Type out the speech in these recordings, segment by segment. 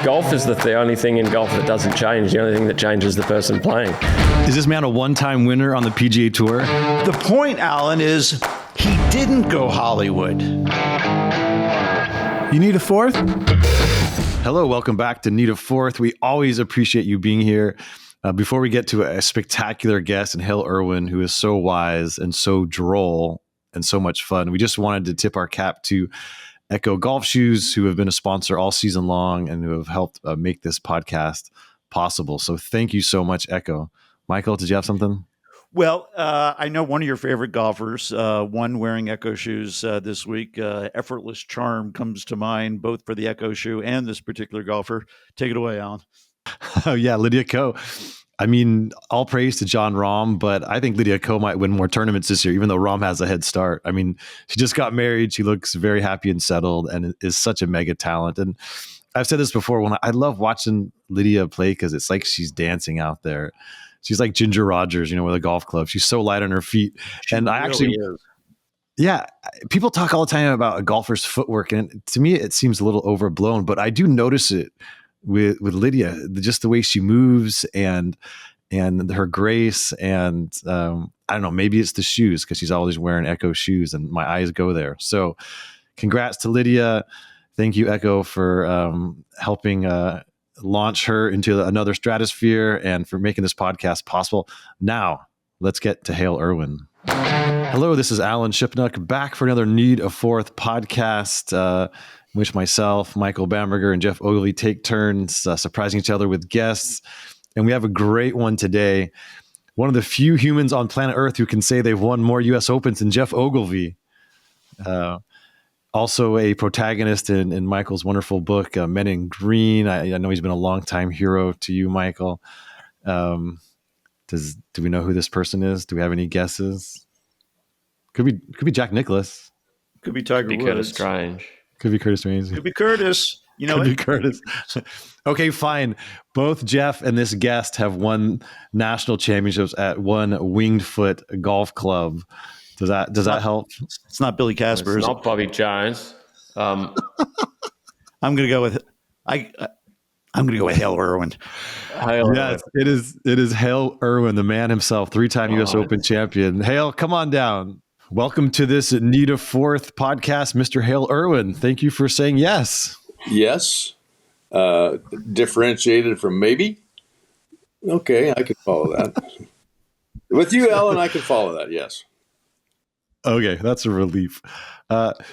golf is the only thing in golf that doesn't change. The only thing that changes the person playing. Is this man a one-time winner on the PGA Tour? The point, Alan, is he didn't go Hollywood. You need a fourth? Hello, welcome back to Need a Fourth. We always appreciate you being here. Before we get to a spectacular guest in Hale Irwin, who is so wise and so droll and so much fun, we just wanted to tip our cap to Echo Golf Shoes, who have been a sponsor all season long and who have helped make this podcast possible. So thank you so much, Echo. Michael, did you have something? Well, I know one of your favorite golfers, one wearing Echo shoes this week. Effortless Charm comes to mind, both for the Echo shoe and this particular golfer. Take it away, Alan. Oh, yeah, Lydia Ko. I mean, all praise to John Rahm, but I think Lydia Ko might win more tournaments this year, even though Rahm has a head start. I mean, she just got married. She looks very happy and settled and is such a mega talent. And I've said this before, when I love watching Lydia play because it's like she's dancing out there. She's like Ginger Rogers, with a golf club. She's so light on her feet. Yeah, people talk all the time about a golfer's footwork. And to me, it seems a little overblown, but I do notice it with Lydia, just the way she moves and her grace. And I don't know, maybe it's the shoes because she's always wearing Echo shoes and my eyes go there. So congrats to Lydia. Thank you, Echo, for helping launch her into another stratosphere and for making this podcast possible. Now, let's get to Hale Irwin. Hello, this is Alan Shipnuck back for another Need a Fourth podcast, in which myself, Michael Bamberger, and Geoff Ogilvy take turns surprising each other with guests. And we have a great one today. One of the few humans on planet Earth who can say they've won more U.S. Opens than Geoff Ogilvy. Also a protagonist in Michael's wonderful book, Men in Green. I know he's been a longtime hero to you, Michael. Do we know who this person is? Do we have any guesses? Could be Jack Nicklaus. Could be Tiger Woods. Curtis Strange. Could be Curtis Strange. Could be Curtis. Could be Curtis. Okay, fine. Both Geoff and this guest have won national championships at one Winged Foot golf club. Does that help? It's not Billy Casper. It's not Bobby Jones. I'm going to go with I'm going to go with Hale Irwin. Yes, it is Hale Irwin, the man himself, 3-time U.S. Open champion. Hale, come on down. Welcome to this Need a Fourth podcast, Mr. Hale Irwin. Thank you for saying yes. Yes. Differentiated from maybe. Okay, I can follow that. With you, Alan, I can follow that. Yes. Okay, that's a relief.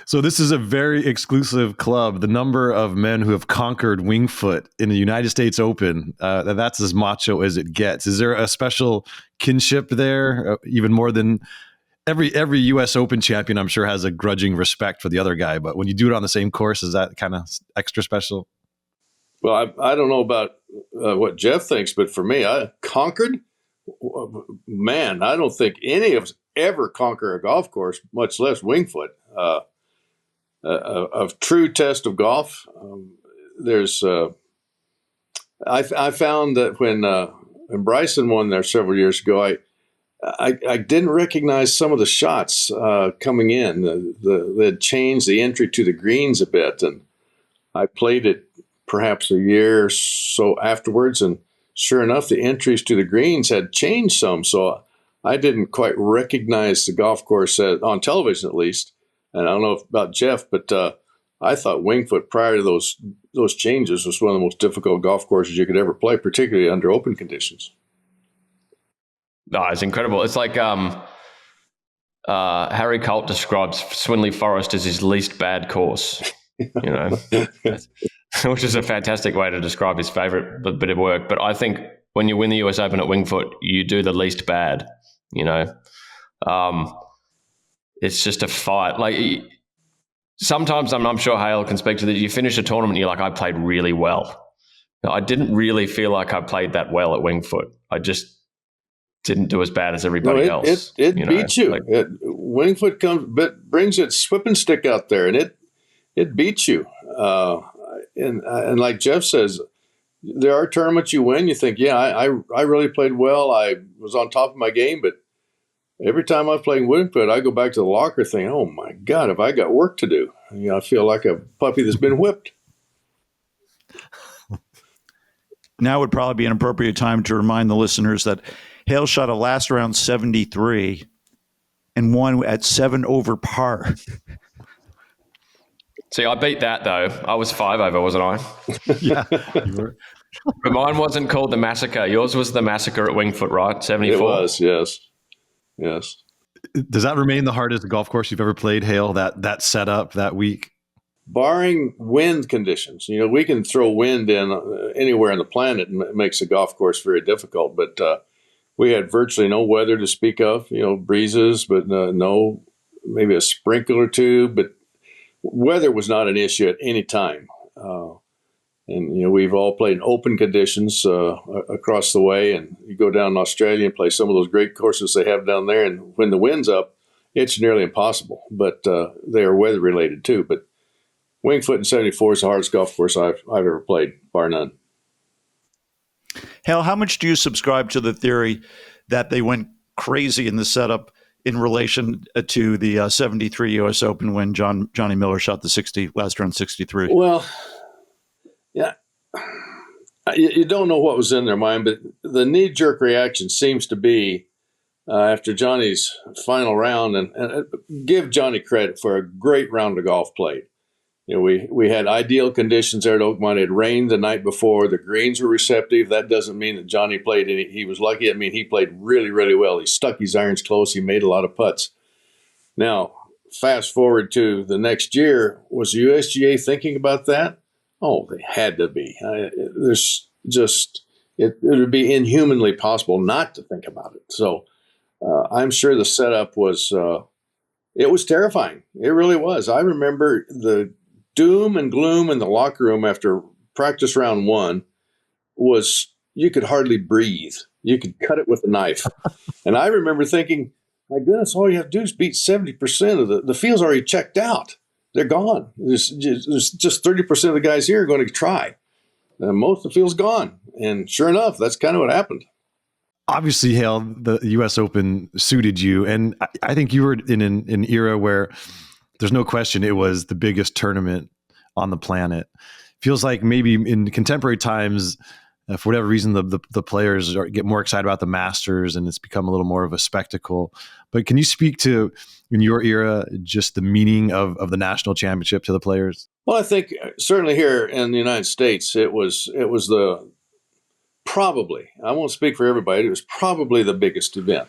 So this is a very exclusive club. The number of men who have conquered Winged Foot in the United States Open, that's as macho as it gets. Is there a special kinship there, even more than every U.S. Open champion, I'm sure, has a grudging respect for the other guy. But when you do it on the same course, is that kind of extra special? Well, I don't know about what Geoff thinks, but for me, I conquered. Man, I don't think any of us ever conquer a golf course, much less Winged Foot. A true test of golf. I found that when Bryson won there several years ago, I didn't recognize some of the shots coming in. They had changed the entry to the greens a bit, and I played it perhaps a year or so afterwards, and sure enough, the entries to the greens had changed some. So I didn't quite recognize the golf course on television, at least. And I don't know about Geoff, but I thought Winged Foot prior to those changes was one of the most difficult golf courses you could ever play, particularly under open conditions. No, it's incredible. It's like Harry Colt describes Swinley Forest as his least bad course, which is a fantastic way to describe his favorite bit of work. But I think when you win the US Open at Winged Foot, you do the least bad, It's just a fight. Like sometimes I'm sure Hale can speak to that. You finish a tournament and you're like, I played really well. I didn't really feel like I played that well at Winged Foot. I just didn't do as bad as everybody else. It beats you. Winged Foot brings its whipping stick out there, and it beats you. And like Geoff says, there are tournaments you win. You think, yeah, I really played well. I was on top of my game, but every time I play Winged Foot, I go back to the locker thinking, oh my God, have I got work to do? I feel like a puppy that's been whipped. Now would probably be an appropriate time to remind the listeners that Hale shot a last round 73 and won at 7 over par. See, I beat that though. I was 5 over, wasn't I? Yeah, you were. But mine wasn't called the Massacre. Yours was the Massacre at Wingfoot, right? 74. It was, yes. Yes. Does that remain the hardest golf course you've ever played, Hale? That setup that week? Barring wind conditions, we can throw wind in anywhere on the planet and it makes the golf course very difficult. But we had virtually no weather to speak of, breezes, but no, maybe a sprinkle or two. But weather was not an issue at any time. And we've all played in open conditions across the way. And you go down in Australia and play some of those great courses they have down there. And when the wind's up, it's nearly impossible. But they are weather related too. But Wingfoot in 74 is the hardest golf course I've ever played, bar none. Hal, how much do you subscribe to the theory that they went crazy in the setup in relation to the 73 U.S. Open when Johnny Miller shot the last round 63? Well, yeah, you don't know what was in their mind, but the knee-jerk reaction seems to be after Johnny's final round, and give Johnny credit for a great round of golf played. We had ideal conditions there at Oakmont. It had rained the night before. The greens were receptive. That doesn't mean that Johnny played any. He was lucky. I mean, he played really, really well. He stuck his irons close. He made a lot of putts. Now, fast forward to the next year. Was the USGA thinking about that? Oh, they had to be. There's just, it would be inhumanly possible not to think about it. So I'm sure the setup was, it was terrifying. It really was. I remember the doom and gloom in the locker room after practice round 1 was you could hardly breathe. You could cut it with a knife. And I remember thinking, my goodness, all you have to do is beat 70% of the field's already checked out. They're gone. There's just 30% of the guys here are going to try. And most of the field's gone. And sure enough, that's kind of what happened. Obviously, Hale, the U.S. Open suited you. And I think you were in an era where there's no question it was the biggest tournament on the planet. Feels like maybe in contemporary times, for whatever reason, the players get more excited about the Masters and it's become a little more of a spectacle. But can you speak to, in your era, just the meaning of the national championship to the players? Well, I think certainly here in the United States, it was probably, I won't speak for everybody, it was probably the biggest event.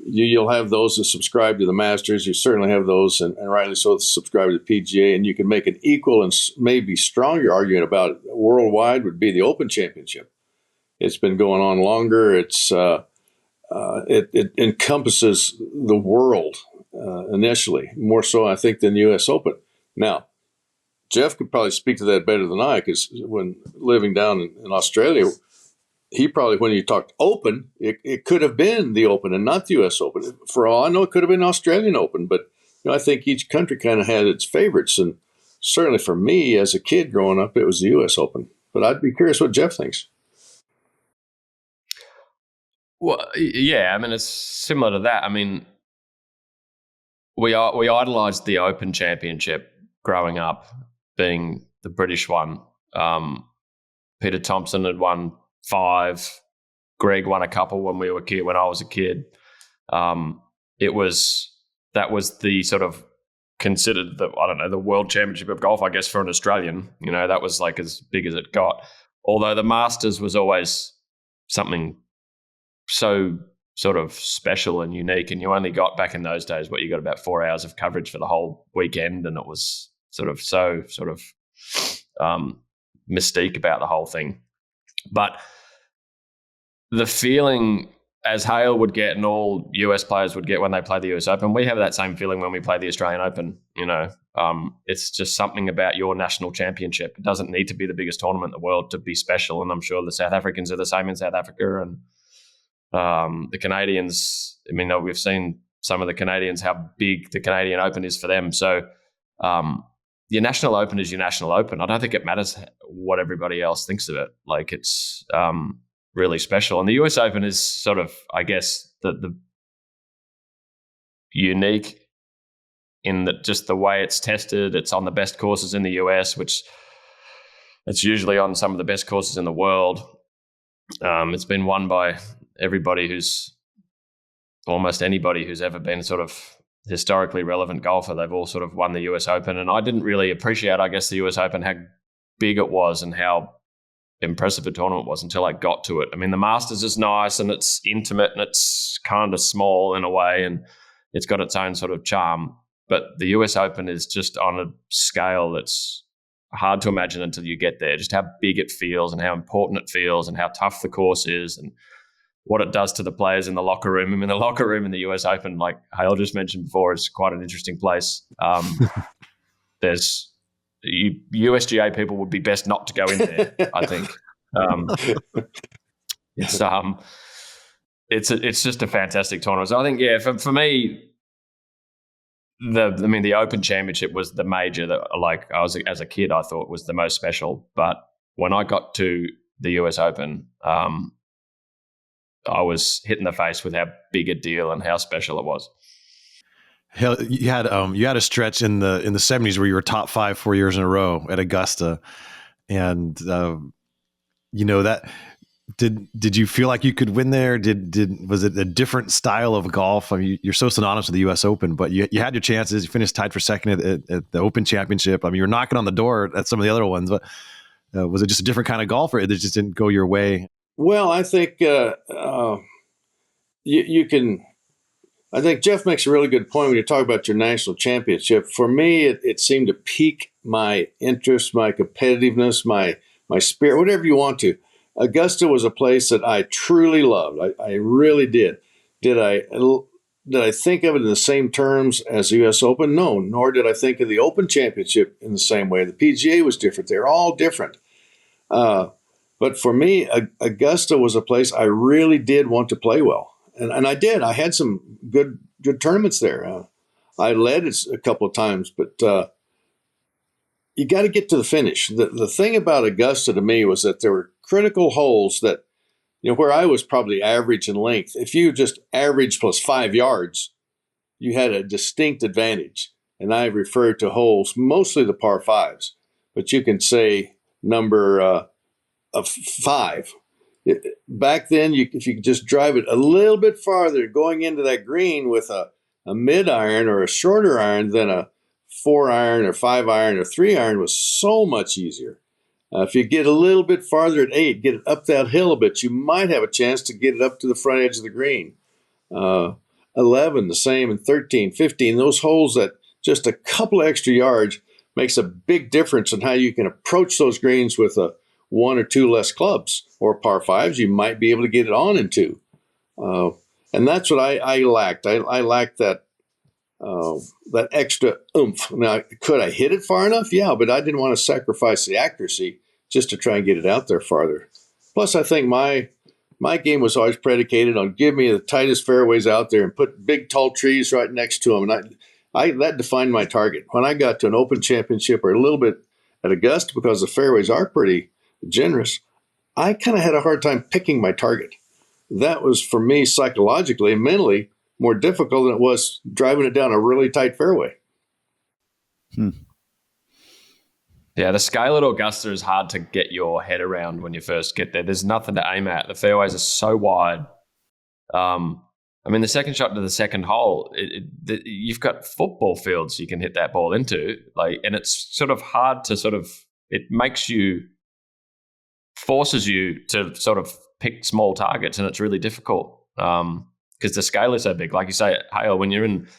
You'll have those that subscribe to the Masters. You certainly have those, and rightly so, that subscribe to the PGA. And you can make an equal and maybe stronger argument about it worldwide would be the Open Championship. It's been going on longer. It encompasses the world initially, more so, I think, than the U.S. Open. Now, Geoff could probably speak to that better than I, because when living down in Australia, he probably, when you talked Open, it could have been the Open and not the U.S. Open. For all I know, it could have been Australian Open, but I think each country kind of had its favorites. And certainly for me, as a kid growing up, it was the U.S. Open. But I'd be curious what Geoff thinks. Well, yeah, I mean, it's similar to that. I mean, we idolized the Open Championship growing up, being the British one. Peter Thompson had won 5. Greg won a couple when I was a kid. That was the sort of considered the world championship of golf, I guess, for an Australian. That was like as big as it got. Although the Masters was always something so sort of special and unique, and you only got, back in those days, you got about 4 hours of coverage for the whole weekend, and it was mystique about the whole thing. But the feeling, as Hale would get and all US players would get when they play the US Open, we have that same feeling when we play the Australian Open. It's just something about your national championship. It doesn't need to be the biggest tournament in the world to be special, and I'm sure the South Africans are the same in South Africa, and the Canadians, I mean, we've seen some of the Canadians, how big the Canadian Open is for them. So your national Open is your national Open. I don't think it matters what everybody else thinks of it. Like, it's really special. And the US Open is sort of, I guess, the unique in that just the way it's tested. It's on the best courses in the US, which It's usually on some of the best courses in the world. It's been won by almost anybody who's ever been sort of historically relevant golfer. They've all sort of won the US Open. And I didn't really appreciate, I guess, the US Open, how big it was and how impressive a tournament was until I got to it. I mean, the Masters is nice and it's intimate and it's kind of small in a way and it's got its own sort of charm. But the US Open is just on a scale that's hard to imagine until you get there, just how big it feels and how important it feels and how tough the course is and what it does to the players in the locker room. I mean, the locker room in the US Open, like Hale just mentioned before, is quite an interesting place. There's USGA people would be best not to go in there, I think. It's just a fantastic tournament. So I think, for me, the Open Championship was the major that, like, I was as a kid, I thought was the most special. But when I got to the US Open, I was hit in the face with how big a deal and how special it was. Hell, you had a stretch in the 70s where you were top 5 4 years in a row at Augusta, and that did you feel like you could win there? Was it a different style of golf? I mean, you're so synonymous with the U.S. Open, but you had your chances. You finished tied for second at the Open Championship. I mean, you were knocking on the door at some of the other ones, but was it just a different kind of golf, or it just didn't go your way? Well, I think you can. I think Geoff makes a really good point when you talk about your national championship. For me, it seemed to pique my interest, my competitiveness, my spirit, whatever you want to. Augusta was a place that I truly loved. I really did. Did I think of it in the same terms as the U.S. Open? No, nor did I think of the Open Championship in the same way. The PGA was different. They're all different. But for me, Augusta was a place I really did want to play well. And I did. I had some good tournaments there. I led it a couple of times, but you got to get to the finish. The thing about Augusta to me was that there were critical holes that, where I was probably average in length. If you just average plus 5 yards, you had a distinct advantage. And I refer to holes, mostly the par 5s, but you can say number of 5. Back then, if you could just drive it a little bit farther, going into that green with a mid iron or a shorter iron than a 4 iron or 5 iron or 3 iron was so much easier. If you get a little bit farther at 8, get it up that hill a bit, you might have a chance to get it up to the front edge of the green. 11, the same, and 13, 15, those holes that just a couple of extra yards makes a big difference in how you can approach those greens with a 1 or 2 less clubs, or par 5s, you might be able to get it on in 2. And that's what I lacked. I lacked that extra oomph. Now, could I hit it far enough? Yeah, but I didn't want to sacrifice the accuracy just to try and get it out there farther. Plus, I think my game was always predicated on give me the tightest fairways out there and put big, tall trees right next to them. And that defined my target. When I got to an Open Championship or a little bit at Augusta, because the fairways are pretty generous, I kind of had a hard time picking my target. That was, for me, psychologically and mentally more difficult than it was driving it down a really tight fairway. Yeah, the scale at Augusta is hard to get your head around when you first get there. There's nothing to aim at. The fairways are so wide. I mean, the second shot to the second hole, you've got football fields you can hit that ball into, and it's sort of hard to it forces you to sort of pick small targets, and it's really difficult because the scale is so big. Like you say, Hale, when you're in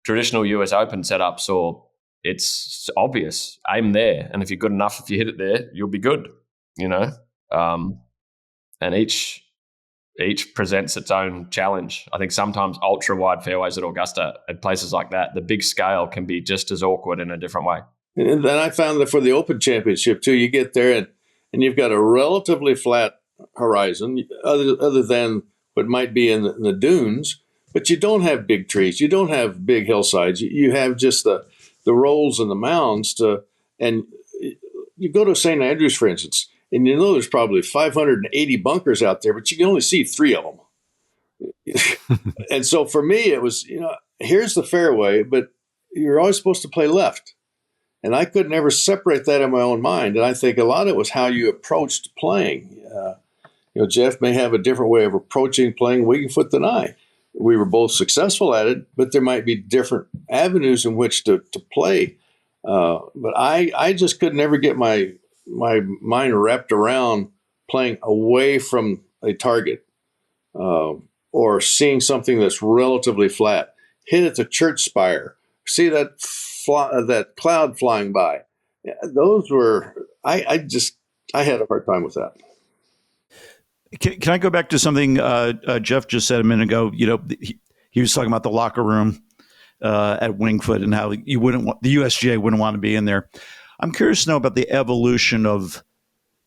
traditional US Open setups, or it's obvious, aim there, and if you're good enough, if you hit it there, you'll be good, and each presents its own challenge. I think sometimes ultra wide fairways at Augusta, at places like that, the big scale can be just as awkward in a different way. And then I found that for the Open Championship too, you get there and you've got a relatively flat horizon, other than what might be in the dunes, but you don't have big trees, you don't have big hillsides, you have just the rolls and the mounds and you go to St. Andrews, for instance, and there's probably 580 bunkers out there, but you can only see 3 of them. And so for me, it was, here's the fairway, but you're always supposed to play left. And I could never separate that in my own mind. And I think a lot of it was how you approached playing. Geoff may have a different way of approaching playing Wingfoot than I. We were both successful at it, but there might be different avenues in which to play. But I just could never get my mind wrapped around playing away from a target or seeing something that's relatively flat. Hit at the church spire. See that cloud flying by. Those were I had a hard time with that. Can I go back to something Geoff just said a minute ago? He was talking about the locker room at Wingfoot and how the USGA wouldn't want to be in there. I'm curious to know about the evolution of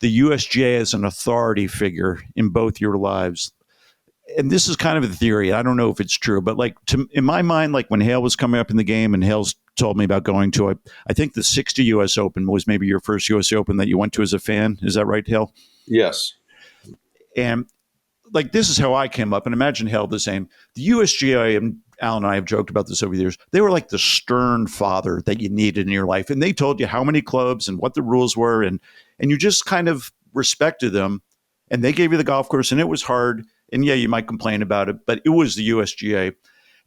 the USGA as an authority figure in both your lives. And this is kind of a theory. I don't know if it's true, but in my mind, like when Hale was coming up in the game and Hale's told me about going to, I think the 60 U.S. Open was maybe your first U.S. Open that you went to as a fan. Is that right, Hale? Yes. And this is how I came up, and imagine Hale the same. The USGA, and Alan and I have joked about this over the years, they were like the stern father that you needed in your life. And they told you how many clubs and what the rules were, and you just kind of respected them. And they gave you the golf course, and it was hard. And yeah, you might complain about it, but it was the USGA.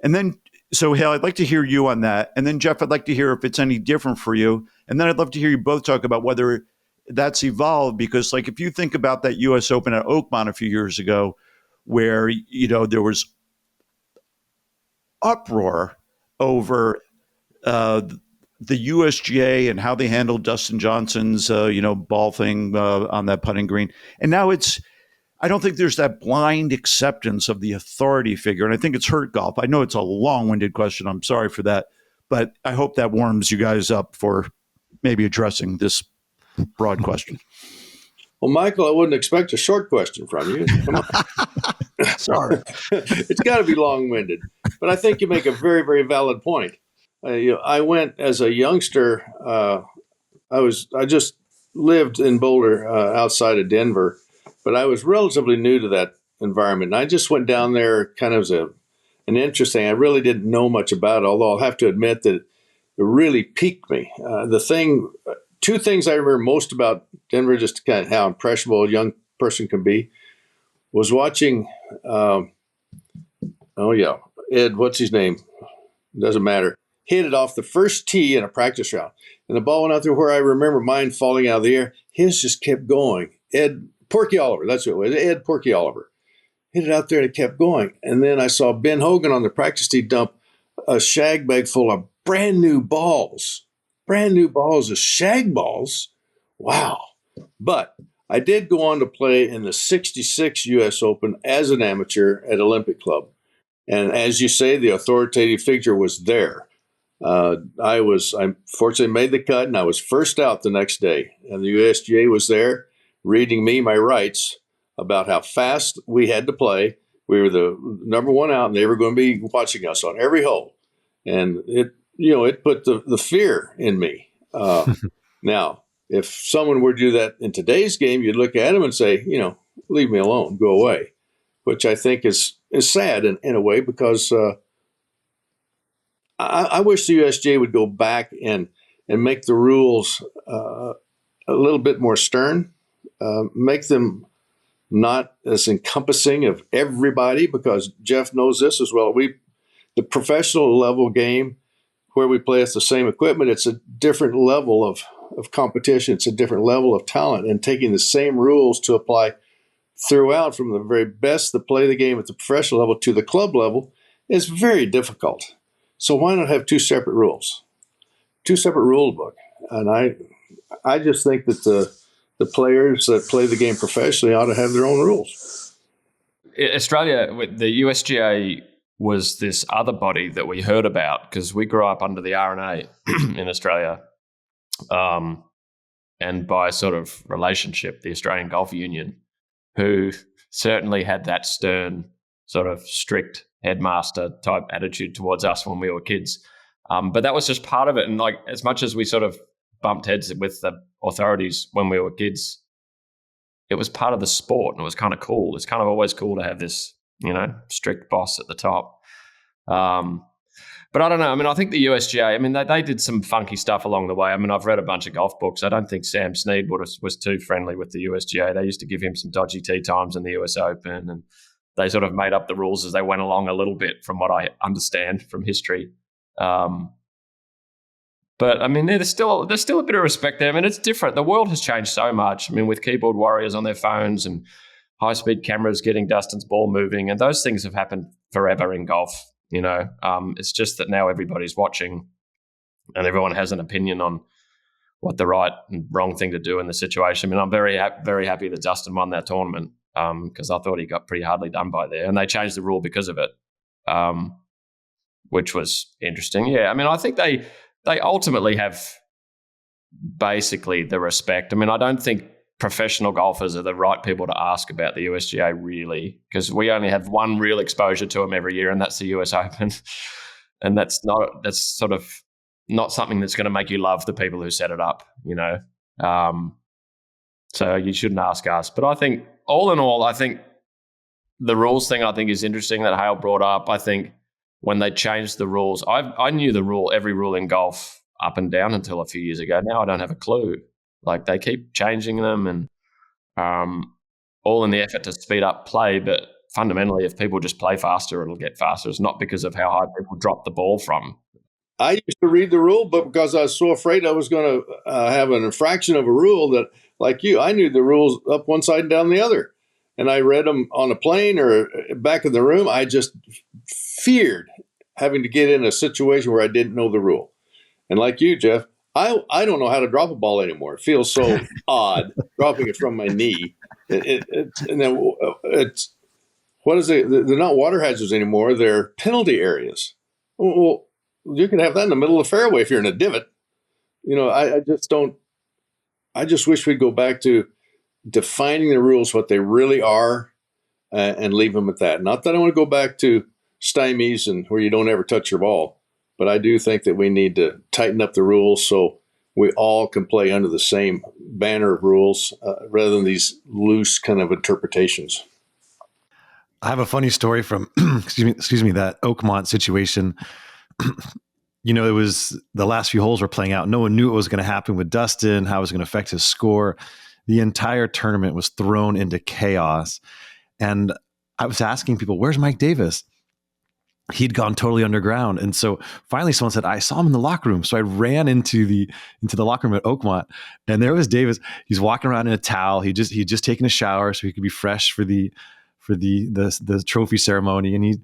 And then, so Hale, I'd like to hear you on that. And then Geoff, I'd like to hear if it's any different for you. And then I'd love to hear you both talk about whether that's evolved, because if you think about that U.S. Open at Oakmont a few years ago, where, there was uproar over the USGA and how they handled Dustin Johnson's, ball thing on that putting green. And now I don't think there's that blind acceptance of the authority figure. And I think it's hurt golf. I know it's a long-winded question. I'm sorry for that. But I hope that warms you guys up for maybe addressing this broad question. Well, Michael, I wouldn't expect a short question from you. Come on. Sorry. It's got to be long-winded. But I think you make a very, very valid point. I went as a youngster. I just lived in Boulder outside of Denver, but I was relatively new to that environment. And I just went down there kind of as an interesting. I really didn't know much about it, although I'll have to admit that it really piqued me. Two things I remember most about Denver, just kind of how impressionable a young person can be, was watching, Ed, what's his name? Doesn't matter. Hit it off the first tee in a practice round. And the ball went out there where I remember mine falling out of the air. His just kept going. Porky Oliver, that's what it was. Ed Porky Oliver. Hit it out there and it kept going. And then I saw Ben Hogan on the practice tee dump a shag bag full of brand new balls as shag balls. Wow. But I did go on to play in the 66 U.S. Open as an amateur at Olympic Club. And as you say, the authoritative figure was there. I fortunately made the cut, and I was first out the next day. And the USGA was there reading me my rights about how fast we had to play. We were the number one out, and they were going to be watching us on every hole. And it put the fear in me. Now, if someone were to do that in today's game, you'd look at them and say, leave me alone, go away, which I think is sad in a way, because I wish the USGA would go back and make the rules a little bit more stern, make them not as encompassing of everybody, because Geoff knows this as well. The professional level game where we play with the same equipment, it's a different level of competition. It's a different level of talent, and taking the same rules to apply throughout, from the very best that play the game at the professional level to the club level, is very difficult. So why not have two separate rules, two separate rule book? And I just think that the players that play the game professionally ought to have their own rules. Australia, the USGA was this other body that we heard about because we grew up under the RNA in Australia. And by sort of relationship, the Australian Golf Union, who certainly had that stern, sort of strict headmaster type attitude towards us when we were kids. But that was just part of it. And as much as we sort of bumped heads with the authorities when we were kids, it was part of the sport, and it was kind of cool. It's kind of always cool to have this, strict boss at the top. But I don't know. I mean, I think the USGA, I mean, they did some funky stuff along the way. I mean, I've read a bunch of golf books. I don't think Sam Snead was too friendly with the USGA. They used to give him some dodgy tee times in the US Open, and they sort of made up the rules as they went along a little bit, from what I understand from history. But I mean, there's still a bit of respect there. I mean, it's different. The world has changed so much. I mean, with keyboard warriors on their phones and high-speed cameras getting Dustin's ball moving, and those things have happened forever in golf. It's just that now everybody's watching, and everyone has an opinion on what the right and wrong thing to do in the situation. I mean, I'm very happy that Dustin won that tournament because I thought he got pretty hardly done by there, and they changed the rule because of it, which was interesting. Yeah, I mean, I think they ultimately have basically the respect. I mean, I don't think professional golfers are the right people to ask about the USGA, really, because we only have one real exposure to them every year, and that's the US Open. And that's sort of not something that's going to make you love the people who set it up, so you shouldn't ask us. But I think, all in all, I think the rules thing I think is interesting that Hale brought up. I think when they changed the rules, I knew every rule in golf up and down until a few years ago. Now I don't have a clue. Like, they keep changing them, and all in the effort to speed up play. But fundamentally, if people just play faster, it'll get faster. It's not because of how high people drop the ball from. I used to read the rule, but because I was so afraid I was going to have an infraction of a rule, that, like you, I knew the rules up one side and down the other. And I read them on a plane or back in the room. I just feared having to get in a situation where I didn't know the rule. And like you, Geoff, I don't know how to drop a ball anymore. It feels so odd dropping it from my knee. And then it's, what is it? They're not water hazards anymore. They're penalty areas. Well, you can have that in the middle of the fairway if you're in a divot. I just don't. I just wish we'd go back to defining the rules, what they really are, and leave them at that. Not that I want to go back to stymies and where you don't ever touch your ball. But I do think that we need to tighten up the rules so we all can play under the same banner of rules rather than these loose kind of interpretations. I have a funny story from, excuse me, that Oakmont situation. It was the last few holes were playing out. No one knew what was going to happen with Dustin, how it was going to affect his score. The entire tournament was thrown into chaos. And I was asking people, where's Mike Davis? He'd gone totally underground. And so finally someone said, I saw him in the locker room. So I ran into the locker room at Oakmont, and there was Davis. He's walking around in a towel. He'd just taken a shower so he could be fresh for the trophy ceremony. And he's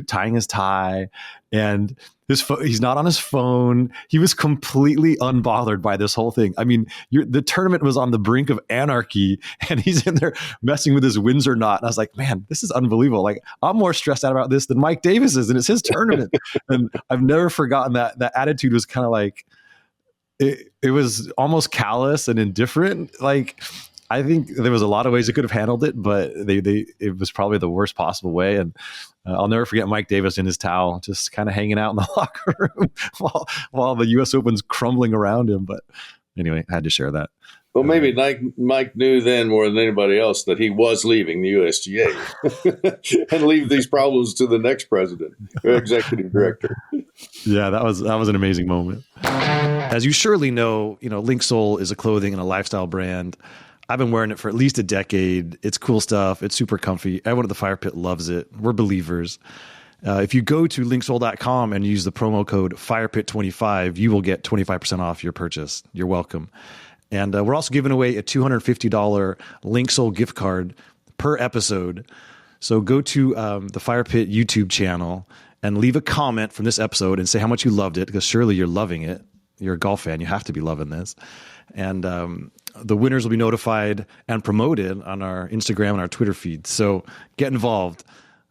tying his tie, and he's not on his phone. He was completely unbothered by this whole thing. I mean, the tournament was on the brink of anarchy, and he's in there messing with his Windsor knot. And I was like, man, this is unbelievable. Like, I'm more stressed out about this than Mike Davis is, and it's his tournament. And I've never forgotten that attitude was kind of like, it was almost callous and indifferent. Like, I think there was a lot of ways they could have handled it, but it was probably the worst possible way. And I'll never forget Mike Davis in his towel, just kind of hanging out in the locker room while the U.S. Open's crumbling around him. But anyway, I had to share that. Well, maybe Mike knew then more than anybody else that he was leaving the USGA and leave these problems to the next president or executive director. Yeah, that was an amazing moment. As you surely know, Linksoul is a clothing and a lifestyle brand. I've been wearing it for at least a decade. It's cool stuff. It's super comfy. Everyone at the Fire Pit loves it. We're believers. If you go to linksoul.com and use the promo code FIREPIT25, you will get 25% off your purchase. You're welcome. And we're also giving away a $250 Linksoul gift card per episode. So go to the Fire Pit YouTube channel and leave a comment from this episode and say how much you loved it, because surely you're loving it. You're a golf fan. You have to be loving this. And the winners will be notified and promoted on our Instagram and our Twitter feed. So get involved.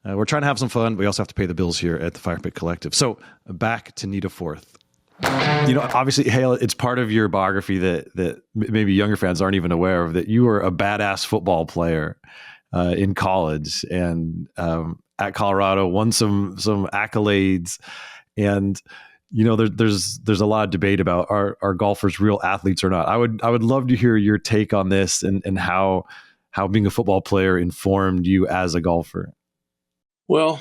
We're trying to have some fun. We also have to pay the bills here at the Fire Pit Collective. So back to Nita Forth. Obviously, Hale, it's part of your biography that maybe younger fans aren't even aware of, that you were a badass football player in college and at Colorado, won some accolades. And there's a lot of debate about are golfers real athletes or not. I would love to hear your take on this and how being a football player informed you as a golfer. Well,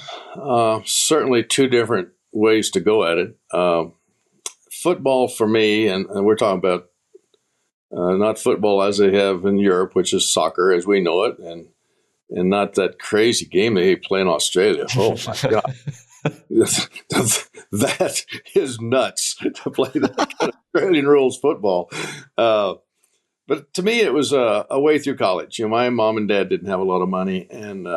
certainly two different ways to go at it. Football for me, and we're talking about not football as they have in Europe, which is soccer as we know it, and not that crazy game they play in Australia. Oh my God. That is nuts to play that kind of Australian rules football. But to me, it was a way through college. My mom and dad didn't have a lot of money. And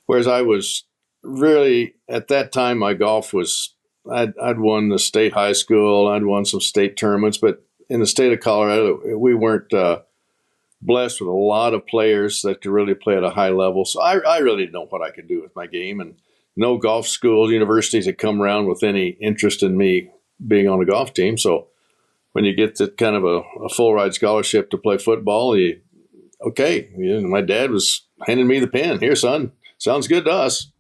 whereas I was really, at that time, my golf was, I'd won the state high school. I'd won some state tournaments. But in the state of Colorado, we weren't blessed with a lot of players that could really play at a high level. So I really didn't know what I could do with my game. And no golf schools, universities had come around with any interest in me being on a golf team. So when you get to kind of a full ride scholarship to play football, my dad was handing me the pen. Here, son, sounds good to us.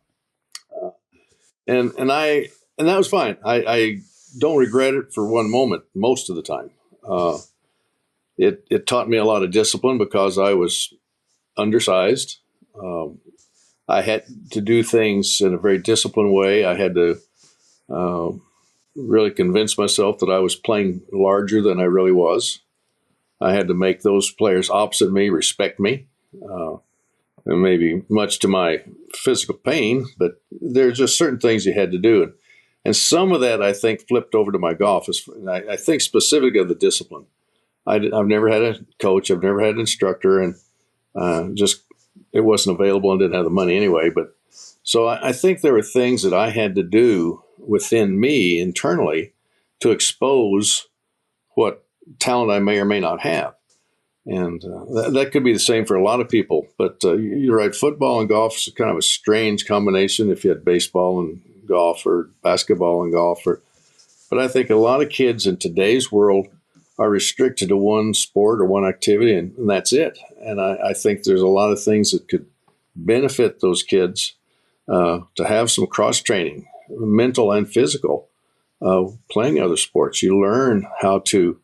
And that was fine. I don't regret it for one moment most of the time. It taught me a lot of discipline because I was undersized. I had to do things in a very disciplined way. I had to really convince myself that I was playing larger than I really was. I had to make those players opposite me respect me, and maybe much to my physical pain, but there's just certain things you had to do. And some of that, I think, flipped over to my golf. I think specific of the discipline. I've never had a coach. I've never had an instructor, and it wasn't available and didn't have the money anyway. But so I think there were things that I had to do within me internally to expose what talent I may or may not have. And that could be the same for a lot of people. But you're right, football and golf is kind of a strange combination if you had baseball and golf or basketball and golf. But I think a lot of kids in today's world are restricted to one sport or one activity, and that's it. And I think there's a lot of things that could benefit those kids to have some cross-training, mental and physical, playing other sports. You learn how to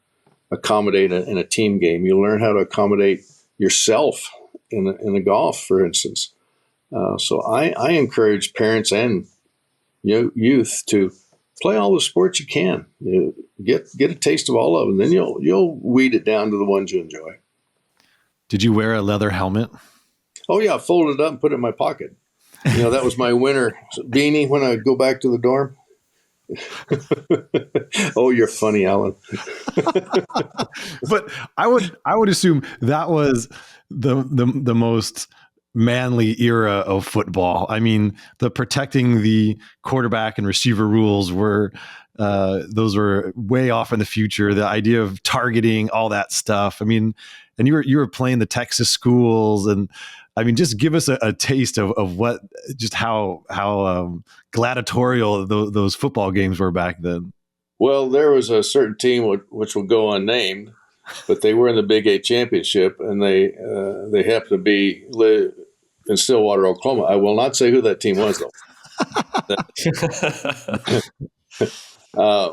accommodate in a team game. You learn how to accommodate yourself in a golf, for instance. So I encourage parents and youth to play all the sports you can. Get a taste of all of them, then you'll weed it down to the ones you enjoy. Did you wear a leather helmet? Oh yeah, folded it up and put it in my pocket. That was my winter beanie when I would go back to the dorm. Oh, you're funny, Alan. But I would assume that was the most manly era of football. I mean, the protecting the quarterback and receiver rules were those were way off in the future. The idea of targeting, all that stuff. I mean, and you were playing the Texas schools, and I mean, just give us a taste of what, just how gladiatorial those football games were back then. Well, there was a certain team which will go unnamed, but they were in the Big 8 championship, and they happened to be in Stillwater, Oklahoma. I will not say who that team was, though.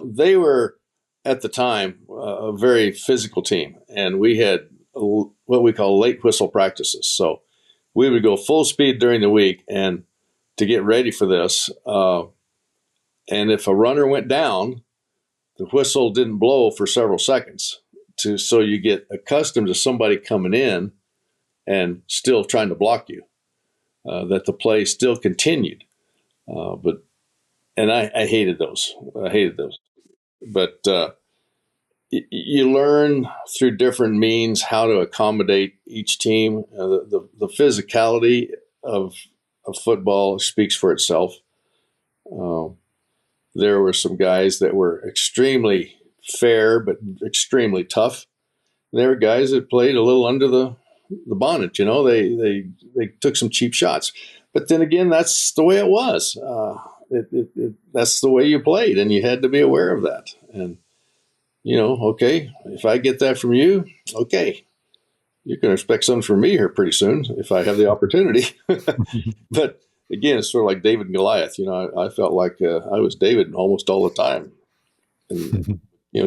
They were, at the time, a very physical team, and we had what we call late whistle practices. So we would go full speed during the week and to get ready for this. And if a runner went down, the whistle didn't blow for several seconds. So you get accustomed to somebody coming in and still trying to block you, that the play still continued. And I hated those. But you learn through different means how to accommodate each team. The physicality of football speaks for itself. There were some guys that were extremely fair but extremely tough. There were guys that played a little under the bonnet. They took some cheap shots. But then again, that's the way it was. That's the way you played, and you had to be aware of that. And okay, if I get that from you, okay, you can expect something from me here pretty soon if I have the opportunity. But again, it's sort of like David and Goliath. I felt like I was David almost all the time. And,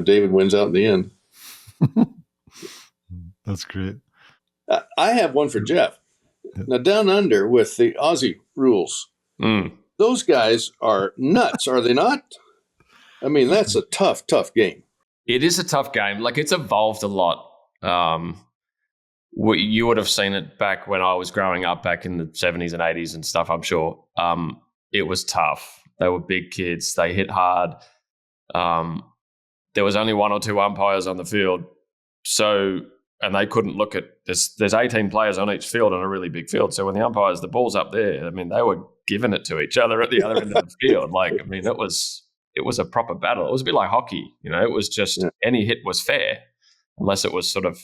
David wins out in the end. That's great. I have one for Geoff. Now, down under with the Aussie rules, those guys are nuts, are they not? I mean, that's a tough game. It is a tough game. Like, it's evolved a lot. You would have seen it back when I was growing up, back in the 70s and 80s and stuff, I'm sure. It was tough. They were big kids. They hit hard. There was only one or two umpires on the field. So, and they couldn't look at, there's 18 players on each field on a really big field. So when the umpires, the ball's up there, I mean, they were giving it to each other at the other end of the field. Like, I mean, it was a proper battle. It was a bit like hockey. It was just any hit was fair, unless it was sort of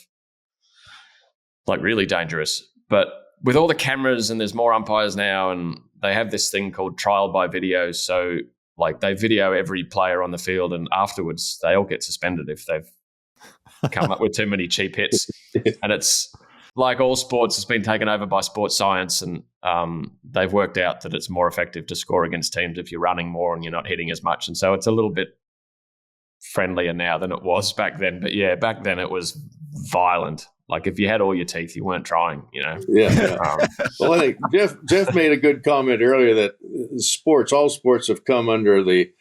like really dangerous. But with all the cameras, and there's more umpires now, and they have this thing called trial by video. So like, they video every player on the field, and afterwards they all get suspended if they've come up with too many cheap hits. And it's like all sports, it's been taken over by sports science, and they've worked out that it's more effective to score against teams if you're running more and you're not hitting as much. And so it's a little bit friendlier now than it was back then. But yeah, back then it was violent. Like, if you had all your teeth, you weren't trying, Yeah. Well, I think Geoff made a good comment earlier that all sports have come under the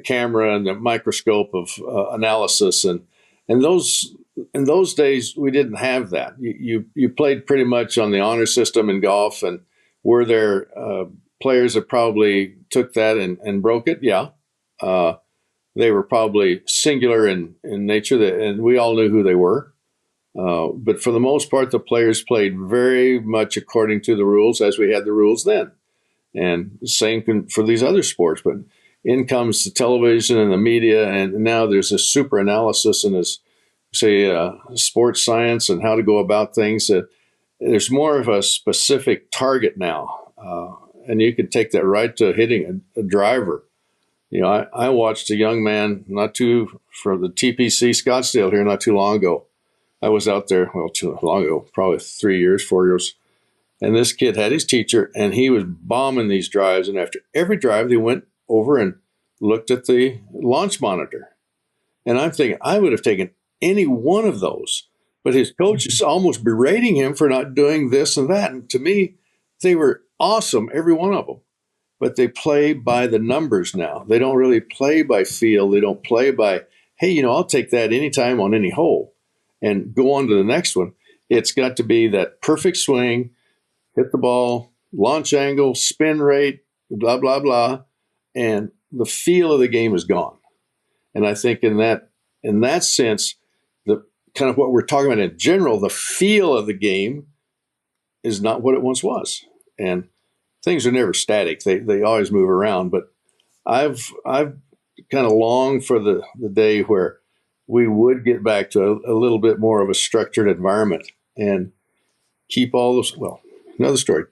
camera and the microscope of analysis, and those in those days we didn't have that. You played pretty much on the honor system in golf, and were there players that probably took that and broke it? Yeah. They were probably singular in nature, and we all knew who they were. But for the most part, the players played very much according to the rules as we had the rules then. And the same for these other sports. But in comes the television and the media, and now there's this super analysis and this, sports science and how to go about things. There's more of a specific target now. And you can take that right to hitting a driver. I watched a young man from the TPC Scottsdale here not too long ago. I was out there, too long ago, probably 3 years, 4 years. And this kid had his teacher, and he was bombing these drives. And after every drive, they went over and looked at the launch monitor. And I'm thinking, I would have taken any one of those. But his coach is almost berating him for not doing this and that. And to me, they were awesome, every one of them. But they play by the numbers now. They don't really play by feel. They don't play by, hey, I'll take that anytime on any hole and go on to the next one. It's got to be that perfect swing, hit the ball, launch angle, spin rate, blah, blah, blah. And the feel of the game is gone. And I think in that sense, the kind of what we're talking about in general, the feel of the game is not what it once was. And things are never static. They always move around. But I've kind of longed for the day where we would get back to a little bit more of a structured environment and keep all those. Well, another story.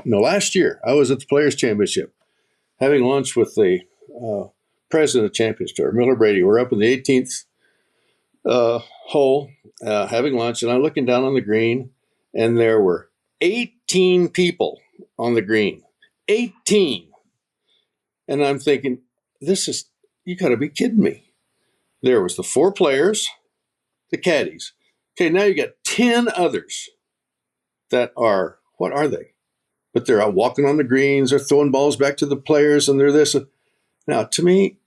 Last year, I was at the Players' Championship having lunch with the president of the Champions Tour, Miller Brady. We're up in the 18th hole having lunch, and I'm looking down on the green, and there were 18 people on the green. 18. And I'm thinking, you got to be kidding me. There was the 4 players, the caddies. Okay, now you got 10 others that are, what are they? But they're out walking on the greens, they're throwing balls back to the players, and they're this. Now, to me,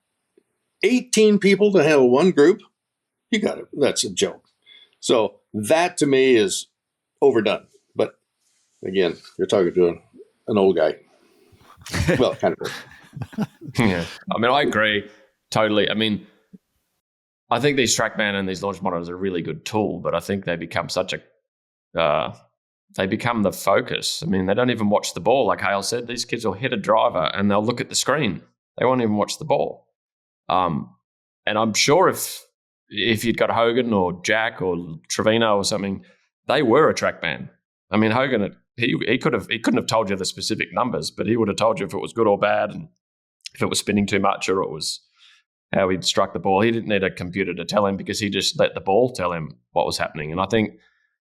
18 people to handle one group, that's a joke. So that to me is overdone. But again, you're talking to an old guy. Well, kind of old. Yeah. I mean, I agree totally. I mean, I think these TrackMan and these launch monitors are a really good tool, but I think they become they become the focus. I mean, they don't even watch the ball. Like Hale said, these kids will hit a driver and they'll look at the screen. They won't even watch the ball. And I'm sure if you'd got Hogan or Jack or Trevino or something, they were a TrackMan. I mean, Hogan, he couldn't have told you the specific numbers, but he would have told you if it was good or bad, and if it was spinning too much or it was how he'd struck the ball. He didn't need a computer to tell him because he just let the ball tell him what was happening. And I think,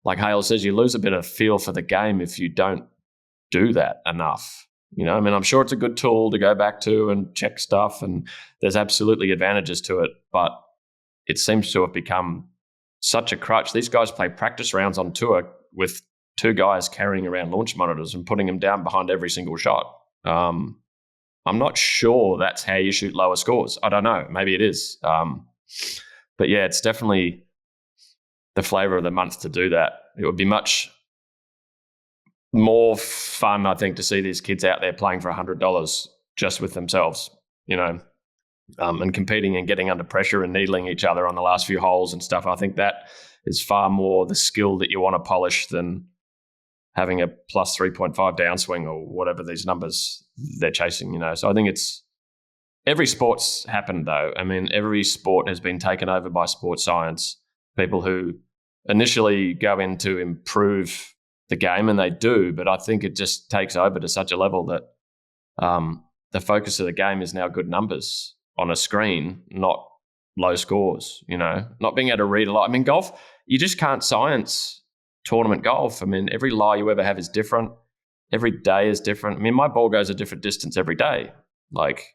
like Hale says, you lose a bit of feel for the game if you don't do that enough. I mean, I'm sure it's a good tool to go back to and check stuff, and there's absolutely advantages to it, but it seems to have become such a crutch. These guys play practice rounds on tour with 2 guys carrying around launch monitors and putting them down behind every single shot. I'm not sure that's how you shoot lower scores. I don't know. Maybe it is. But yeah, it's definitely the flavor of the month to do that. It would be much more fun, I think, to see these kids out there playing for $100 just with themselves, and competing and getting under pressure and needling each other on the last few holes and stuff. I think that is far more the skill that you want to polish than having a plus 3.5 downswing or whatever these numbers they're chasing, So I think every sport's happened, though. I mean, every sport has been taken over by sports science. People who initially go in to improve the game, and they do, but I think it just takes over to such a level that the focus of the game is now good numbers on a screen, not low scores, not being able to read a lot. I mean, golf, you just can't science tournament golf. I mean, every lie you ever have is different. Every day is different. I mean, my ball goes a different distance every day. Like,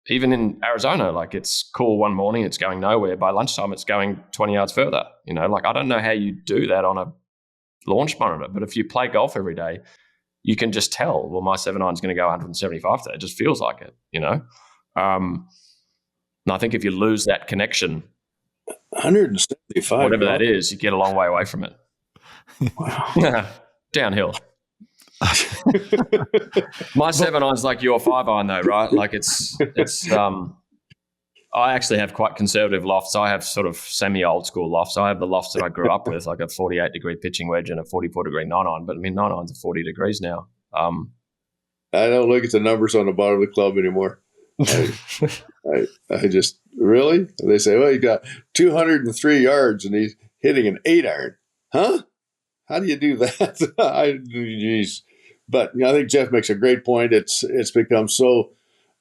even in Arizona, like, it's cool one morning, it's going nowhere. By lunchtime, it's going 20 yards further. Like, I don't know how you do that on a launch monitor, but if you play golf every day, you can just tell, well, my 7-iron is going to go 175 today. It just feels like it, And I think if you lose that connection, 175, whatever that is, you get a long way away from it. Wow. Downhill. My 7-iron's like your 5-iron though, right? Like it's I actually have quite conservative lofts. I have sort of semi-old school lofts. I have the lofts that I grew up with, like a 48-degree pitching wedge and a 44-degrry 9-iron. But I mean, 9-irons are 40 degrees now. I don't look at the numbers on the bottom of the club anymore. I just, really? They say, well, he got 203 yards and he's hitting an 8-iron. Huh? How do you do that? But I think Geoff makes a great point. It's become so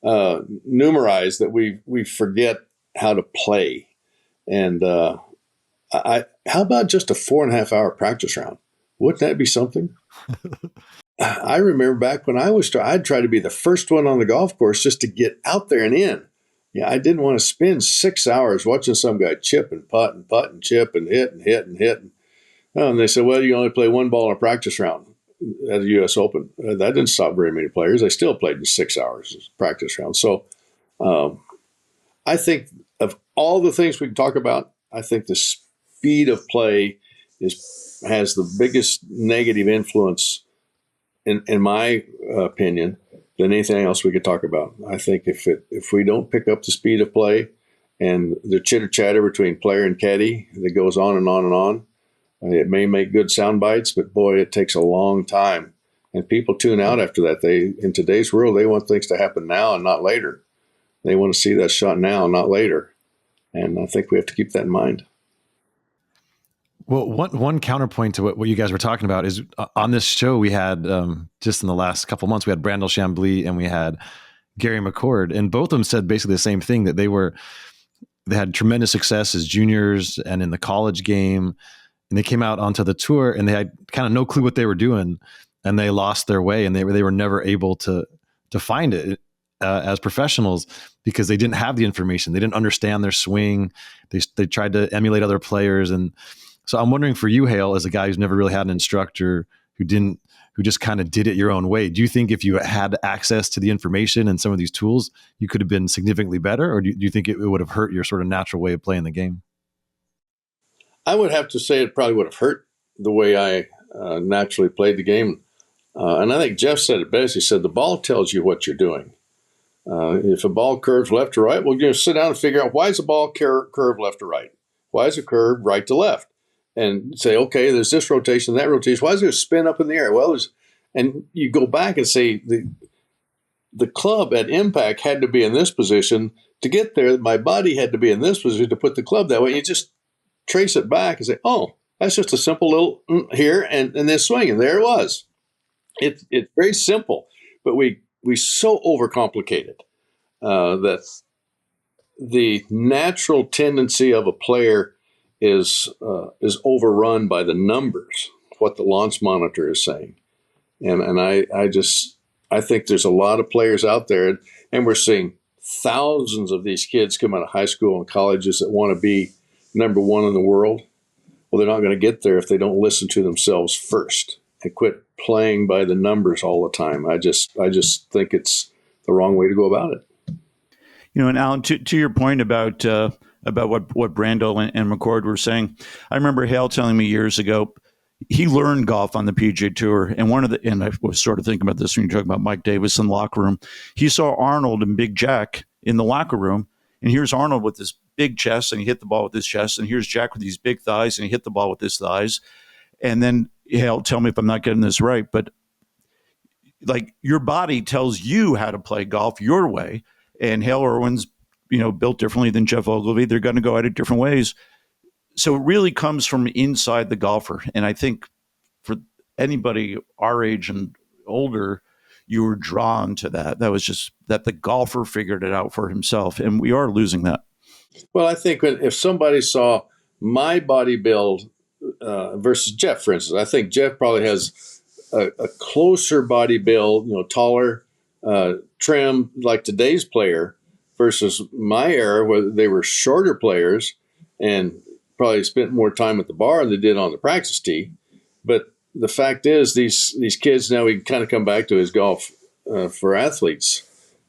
numerized that we forget how to play. And how about just a 4.5-hour practice round? Wouldn't that be something? I remember back when I'd try to be the first one on the golf course just to get out there and in. Yeah, I didn't want to spend 6 hours watching some guy chip and putt and chip and hit and hit and hit. And they said, well, you only play one ball in a practice round at the U.S. Open. That didn't stop very many players. They still played in 6 hours practice round. So I think of all the things we can talk about, I think the speed of play has the biggest negative influence, in my opinion, than anything else we could talk about. I think if we don't pick up the speed of play and the chitter chatter between player and caddy that goes on and on and on, it may make good sound bites, but boy, it takes a long time. And people tune out after that. In today's world, they want things to happen now and not later. They want to see that shot now and not later. And I think we have to keep that in mind. Well, one counterpoint to what you guys were talking about is on this show we had just in the last couple of months, we had Brandel Chambly and we had Gary McCord, and both of them said basically the same thing, that they had tremendous success as juniors and in the college game. And they came out onto the tour and they had kind of no clue what they were doing, and they lost their way, and they were never able to find it as professionals because they didn't have the information. They didn't understand their swing. They tried to emulate other players. And so I'm wondering for you, Hale, as a guy who's never really had an instructor who just kind of did it your own way, do you think if you had access to the information and some of these tools, you could have been significantly better? Or do you think it would have hurt your sort of natural way of playing the game? I would have to say it probably would have hurt the way I naturally played the game. And I think Geoff said it best. He said, the ball tells you what you're doing. If a ball curves left to right, well, you sit down and figure out, why is the ball curve left to right? Why is it curved right to left? And say, okay, there's this rotation, that rotation. Why is there a spin up in the air? Well, and you go back and say, the club at impact had to be in this position to get there. My body had to be in this position to put the club that way. You just trace it back and say, oh, that's just a simple little here and then swing, and there it was. It's very simple, but we so overcomplicate it that the natural tendency of a player is overrun by the numbers, what the launch monitor is saying, and I think there's a lot of players out there, and we're seeing thousands of these kids come out of high school and colleges that want to be number one in the world. Well, they're not going to get there if they don't listen to themselves first and quit playing by the numbers all the time. I just think it's the wrong way to go about it. And Alan, to your point about what Brandel and McCord were saying, I remember Hale telling me years ago he learned golf on the PGA Tour, and I was sort of thinking about this when you talk about Mike Davis in the locker room. He saw Arnold and Big Jack in the locker room, and here's Arnold with this big chest, and he hit the ball with his chest, and here's Jack with these big thighs, and he hit the ball with his thighs. And then Hale, tell me if I'm not getting this right, but like your body tells you how to play golf your way. And Hale Irwin's, built differently than Geoff Ogilvy. They're going to go at it different ways. So it really comes from inside the golfer. And I think for anybody our age and older, you were drawn to that. That was just that the golfer figured it out for himself. And we are losing that. Well, I think if somebody saw my body build versus Geoff, for instance, I think Geoff probably has a closer body build, taller, trim, like today's player, versus my era where they were shorter players and probably spent more time at the bar than they did on the practice tee. But the fact is, these kids, now we kind of come back to his golf for athletes.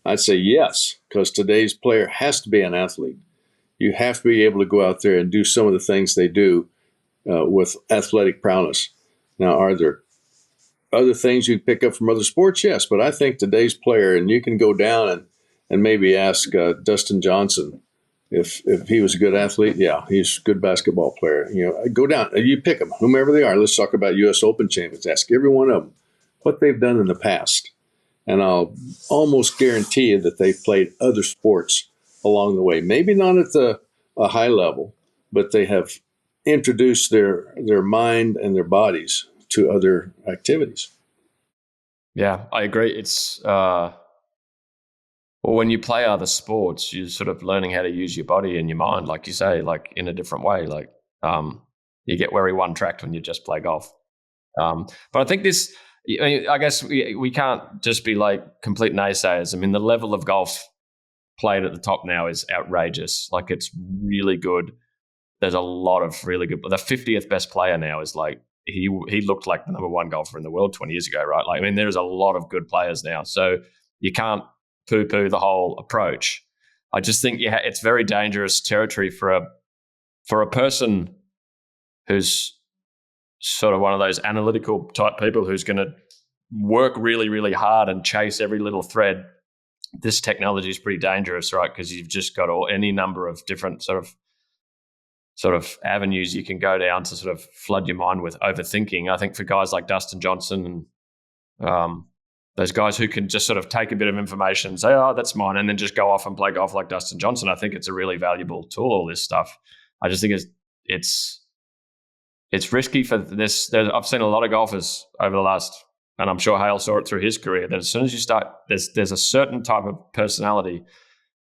I'd say yes, because today's player has to be an athlete. You have to be able to go out there and do some of the things they do with athletic prowess. Now, are there other things you can pick up from other sports? Yes, but I think today's player, and you can go down and maybe ask Dustin Johnson if he was a good athlete. Yeah, he's a good basketball player. Go down, you pick them, whomever they are. Let's talk about U.S. Open champions. Ask every one of them what they've done in the past, and I'll almost guarantee you that they've played other sports along the way. Maybe not at a high level, but they have introduced their mind and their bodies to other activities. Yeah, I agree. It's when you play other sports, you're sort of learning how to use your body and your mind, like you say, like in a different way. Like you get very one-tracked when you just play golf. But I think this, I guess we can't just be like complete naysayers. I mean, the level of golf played at the top now is outrageous. Like, it's really good. There's a lot of really good. The 50th best player now is like, he looked like the number one golfer in the world 20 years ago, right? Like, I mean, there's a lot of good players now. So you can't poo-poo the whole approach. I just think it's very dangerous territory for a person who's sort of one of those analytical type people who's going to work really, really hard and chase every little thread. This technology is pretty dangerous, right? Because you've just got any number of different sort of avenues you can go down to sort of flood your mind with overthinking. I think for guys like Dustin Johnson and those guys who can just sort of take a bit of information and say, oh, that's mine, and then just go off and play golf like Dustin Johnson, I think it's a really valuable tool, all this stuff. I just think it's risky for this. I've seen a lot of golfers over the last, and I'm sure Hale saw it through his career, that as soon as you start, there's a certain type of personality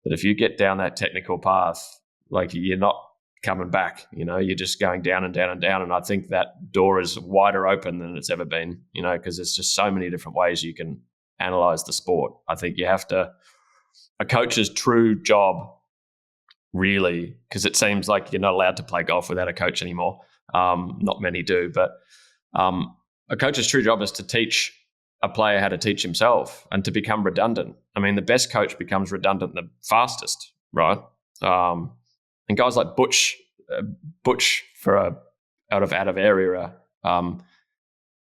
that if you get down that technical path, like, you're not coming back, you're just going down and down and down. And I think that door is wider open than it's ever been, because there's just so many different ways you can analyze the sport. I think you have to, a coach's true job, really, because it seems like you're not allowed to play golf without a coach anymore. Not many do, but a coach's true job is to teach a player how to teach himself and to become redundant. I mean, the best coach becomes redundant the fastest, right? And guys like Butch out of Air era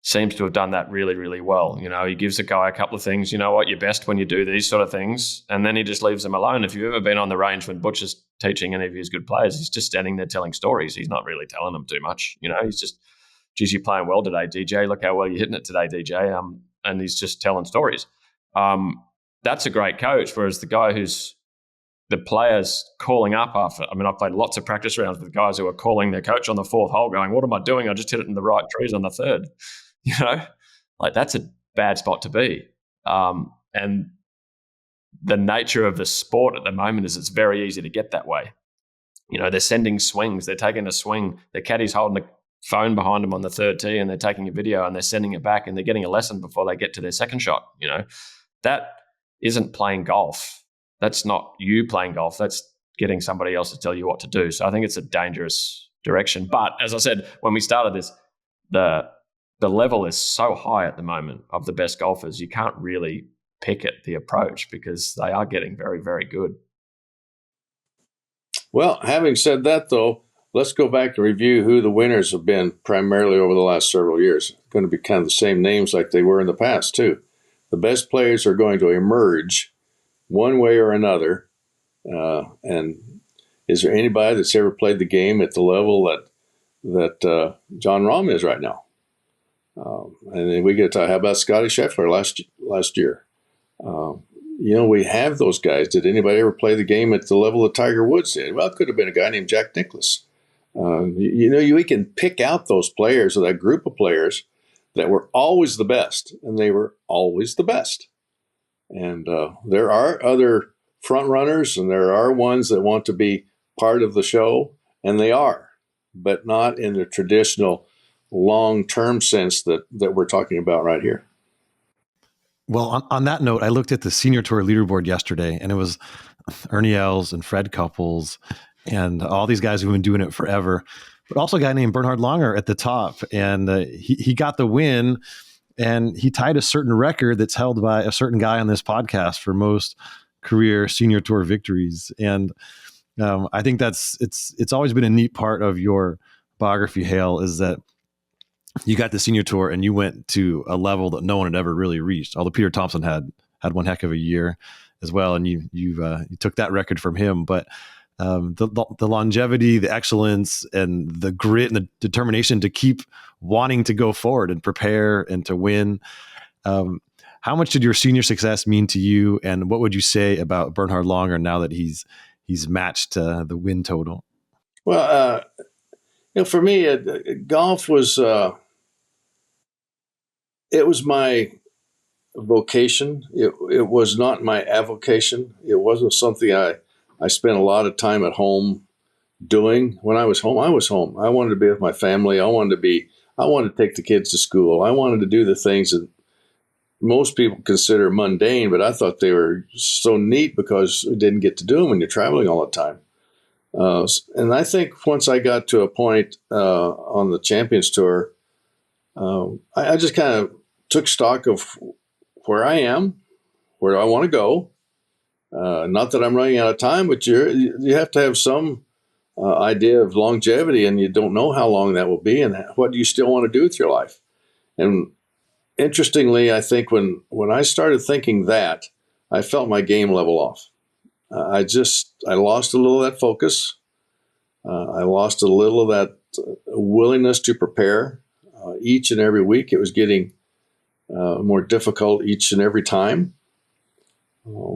seems to have done that really, really well. He gives a guy a couple of things. You know what? You're best when you do these sort of things, and then he just leaves them alone. If you've ever been on the range when Butch is teaching any of his good players, he's just standing there telling stories. He's not really telling them too much. He's just, geez, you're playing well today, DJ. Look how well you're hitting it today, DJ. And he's just telling stories. That's a great coach. Whereas the guy who's the players calling up after, I mean, I've played lots of practice rounds with guys who are calling their coach on the fourth hole going, what am I doing? I just hit it in the right trees on the third. Like, that's a bad spot to be. And the nature of the sport at the moment is it's very easy to get that way. They're sending swings. They're taking a swing. The caddy's holding the phone behind them on the third tee and they're taking a video and they're sending it back and they're getting a lesson before they get to their second shot. That isn't playing golf. That's not you playing golf. That's getting somebody else to tell you what to do. So I think it's a dangerous direction. But as I said, when we started this, the level is so high at the moment of the best golfers, you can't really pick it, the approach, because they are getting very, very good. Well, having said that, though, let's go back and review who the winners have been primarily over the last several years. It's going to be kind of the same names like they were in the past, too. The best players are going to emerge one way or another. And is there anybody that's ever played the game at the level that John Rahm is right now? And then we get to talk, how about Scotty Scheffler last year? We have those guys. Did anybody ever play the game at the level that Tiger Woods did? Well, it could have been a guy named Jack Nicklaus. We can pick out those players, or that group of players that were always the best, and they were always the best. And there are other front runners, and there are ones that want to be part of the show, and they are, but not in the traditional long-term sense that we're talking about right here. Well, on that note, I looked at the Senior Tour leaderboard yesterday, and it was Ernie Els and Fred Couples and all these guys who've been doing it forever, but also a guy named Bernhard Langer at the top. And he got the win, and he tied a certain record that's held by a certain guy on this podcast for most career Senior Tour victories. And I think it's always been a neat part of your biography, Hale, is that you got the Senior Tour and you went to a level that no one had ever really reached. Although Peter Thompson had one heck of a year as well, and you took that record from him. But the longevity, the excellence, and the grit and the determination to keep wanting to go forward and prepare and to win. How much did your senior success mean to you, and what would you say about Bernhard Langer now that he's matched the win total? Well, for me, golf was it was my vocation. It was not my avocation. It wasn't something I spent a lot of time at home doing. When I was home, I was home. I wanted to be with my family. I wanted to take the kids to school. I wanted to do the things that most people consider mundane, but I thought they were so neat because we didn't get to do them when you're traveling all the time. And I think once I got to a point on the Champions Tour, I just kind of took stock of where I am, where do I want to go. Not that I'm running out of time, but you have to have some idea of longevity, and you don't know how long that will be, and what do you still want to do with your life. And interestingly, I think when I started thinking that, I felt my game level off. I lost a little of that focus. I lost a little of that willingness to prepare each and every week. It was getting more difficult each and every time.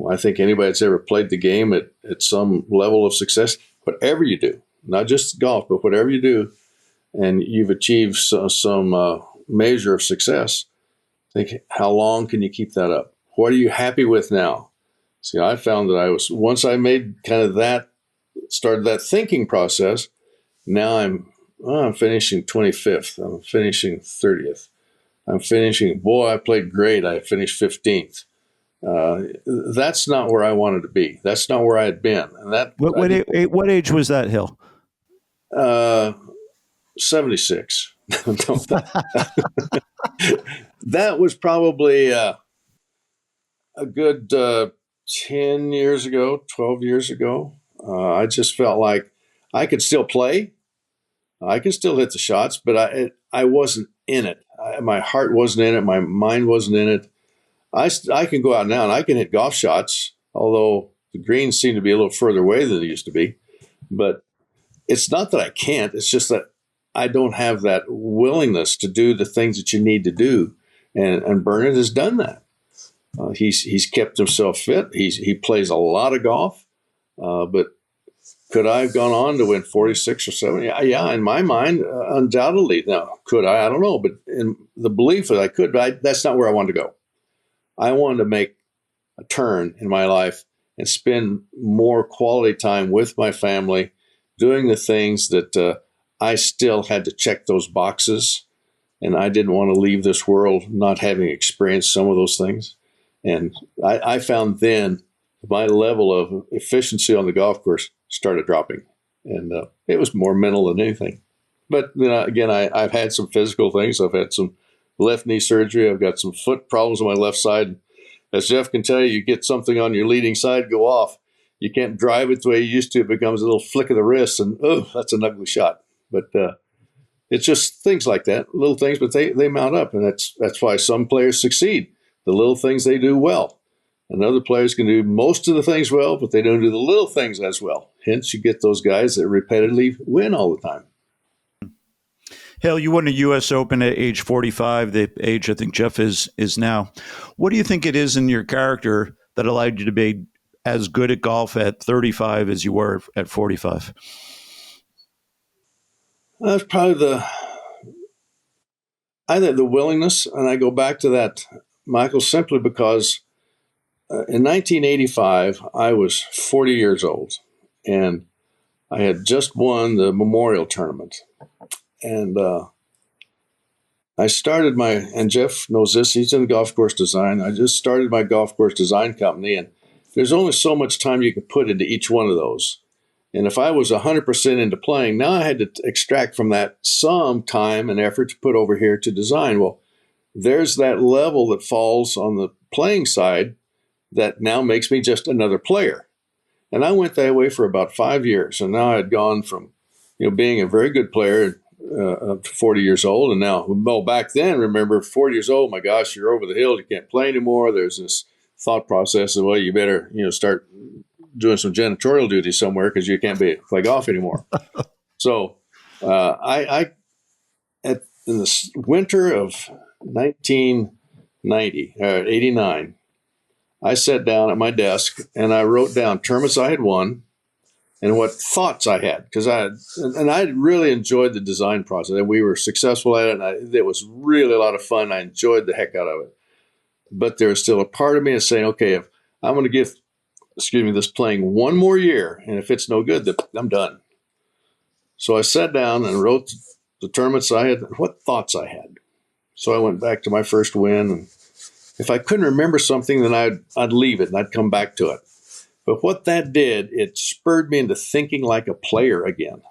I think anybody that's ever played the game at some level of success, whatever you do, not just golf, but whatever you do, and you've achieved some measure of success, think, how long can you keep that up? What are you happy with now? See, I found that once I made kind of started that thinking process, now I'm finishing 25th. I'm finishing 30th. I played great. I finished 15th. That's not where I wanted to be. That's not where I had been. And what age was that, Hill? 76. That was probably a good 10 years ago, 12 years ago. I just felt like I could still play. I could still hit the shots, but I wasn't in it. My heart wasn't in it. My mind wasn't in it. I can go out now and I can hit golf shots, although the greens seem to be a little further away than they used to be. But it's not that I can't. It's just that I don't have that willingness to do the things that you need to do. And Bernard has done that. He's kept himself fit. He plays a lot of golf. But could I have gone on to win 46 or 70? Yeah, in my mind, undoubtedly. Now, could I? I don't know. But in the belief that I could, but that's not where I wanted to go. I wanted to make a turn in my life and spend more quality time with my family, doing the things that I still had to check those boxes. And I didn't want to leave this world not having experienced some of those things. And I found then my level of efficiency on the golf course started dropping. And it was more mental than anything. But again, I've had some physical things. I've had some left knee surgery. I've got some foot problems on my left side. as Geoff can tell you, you get something on your leading side go off. You can't drive it the way you used to. It becomes a little flick of the wrist, and that's an ugly shot. But it's just things like that, little things, but they mount up, and that's why some players succeed. The little things they do well, and other players can do most of the things well, but they don't do the little things as well. Hence, you get those guys that repetitively win all the time. Hale, you won a U.S. Open at age 45, the age I think Geoff is now. What do you think it is in your character that allowed you to be as good at golf at 35 as you were at 45? That's probably the willingness, and I go back to that, Michael, simply because in 1985, I was 40 years old, and I had just won the Memorial Tournament. And I started and Geoff knows this, he's in golf course design. I just started my golf course design company, and there's only so much time you can put into each one of those. And if I was 100% into playing, now I had to extract from that some time and effort to put over here to design. Well, there's that level that falls on the playing side that now makes me just another player. And I went that way for about 5 years. And now I had gone from, being a very good player up to 40 years old. And now, back then, remember, 40 years old, my gosh, you're over the hill. You can't play anymore. There's this thought process of, well, you better, start doing some janitorial duty somewhere because you can't play golf anymore. So in the winter of 89, I sat down at my desk and I wrote down tournaments I had won and what thoughts I had, because I really enjoyed the design process. And we were successful at it, and it was really a lot of fun. I enjoyed the heck out of it. But there was still a part of me that's saying, okay, if I'm going to give this playing one more year, and if it's no good, I'm done. So I sat down and wrote the tournaments I had, what thoughts I had. So I went back to my first win, and if I couldn't remember something, then I'd leave it and I'd come back to it. But what that did, it spurred me into thinking like a player again.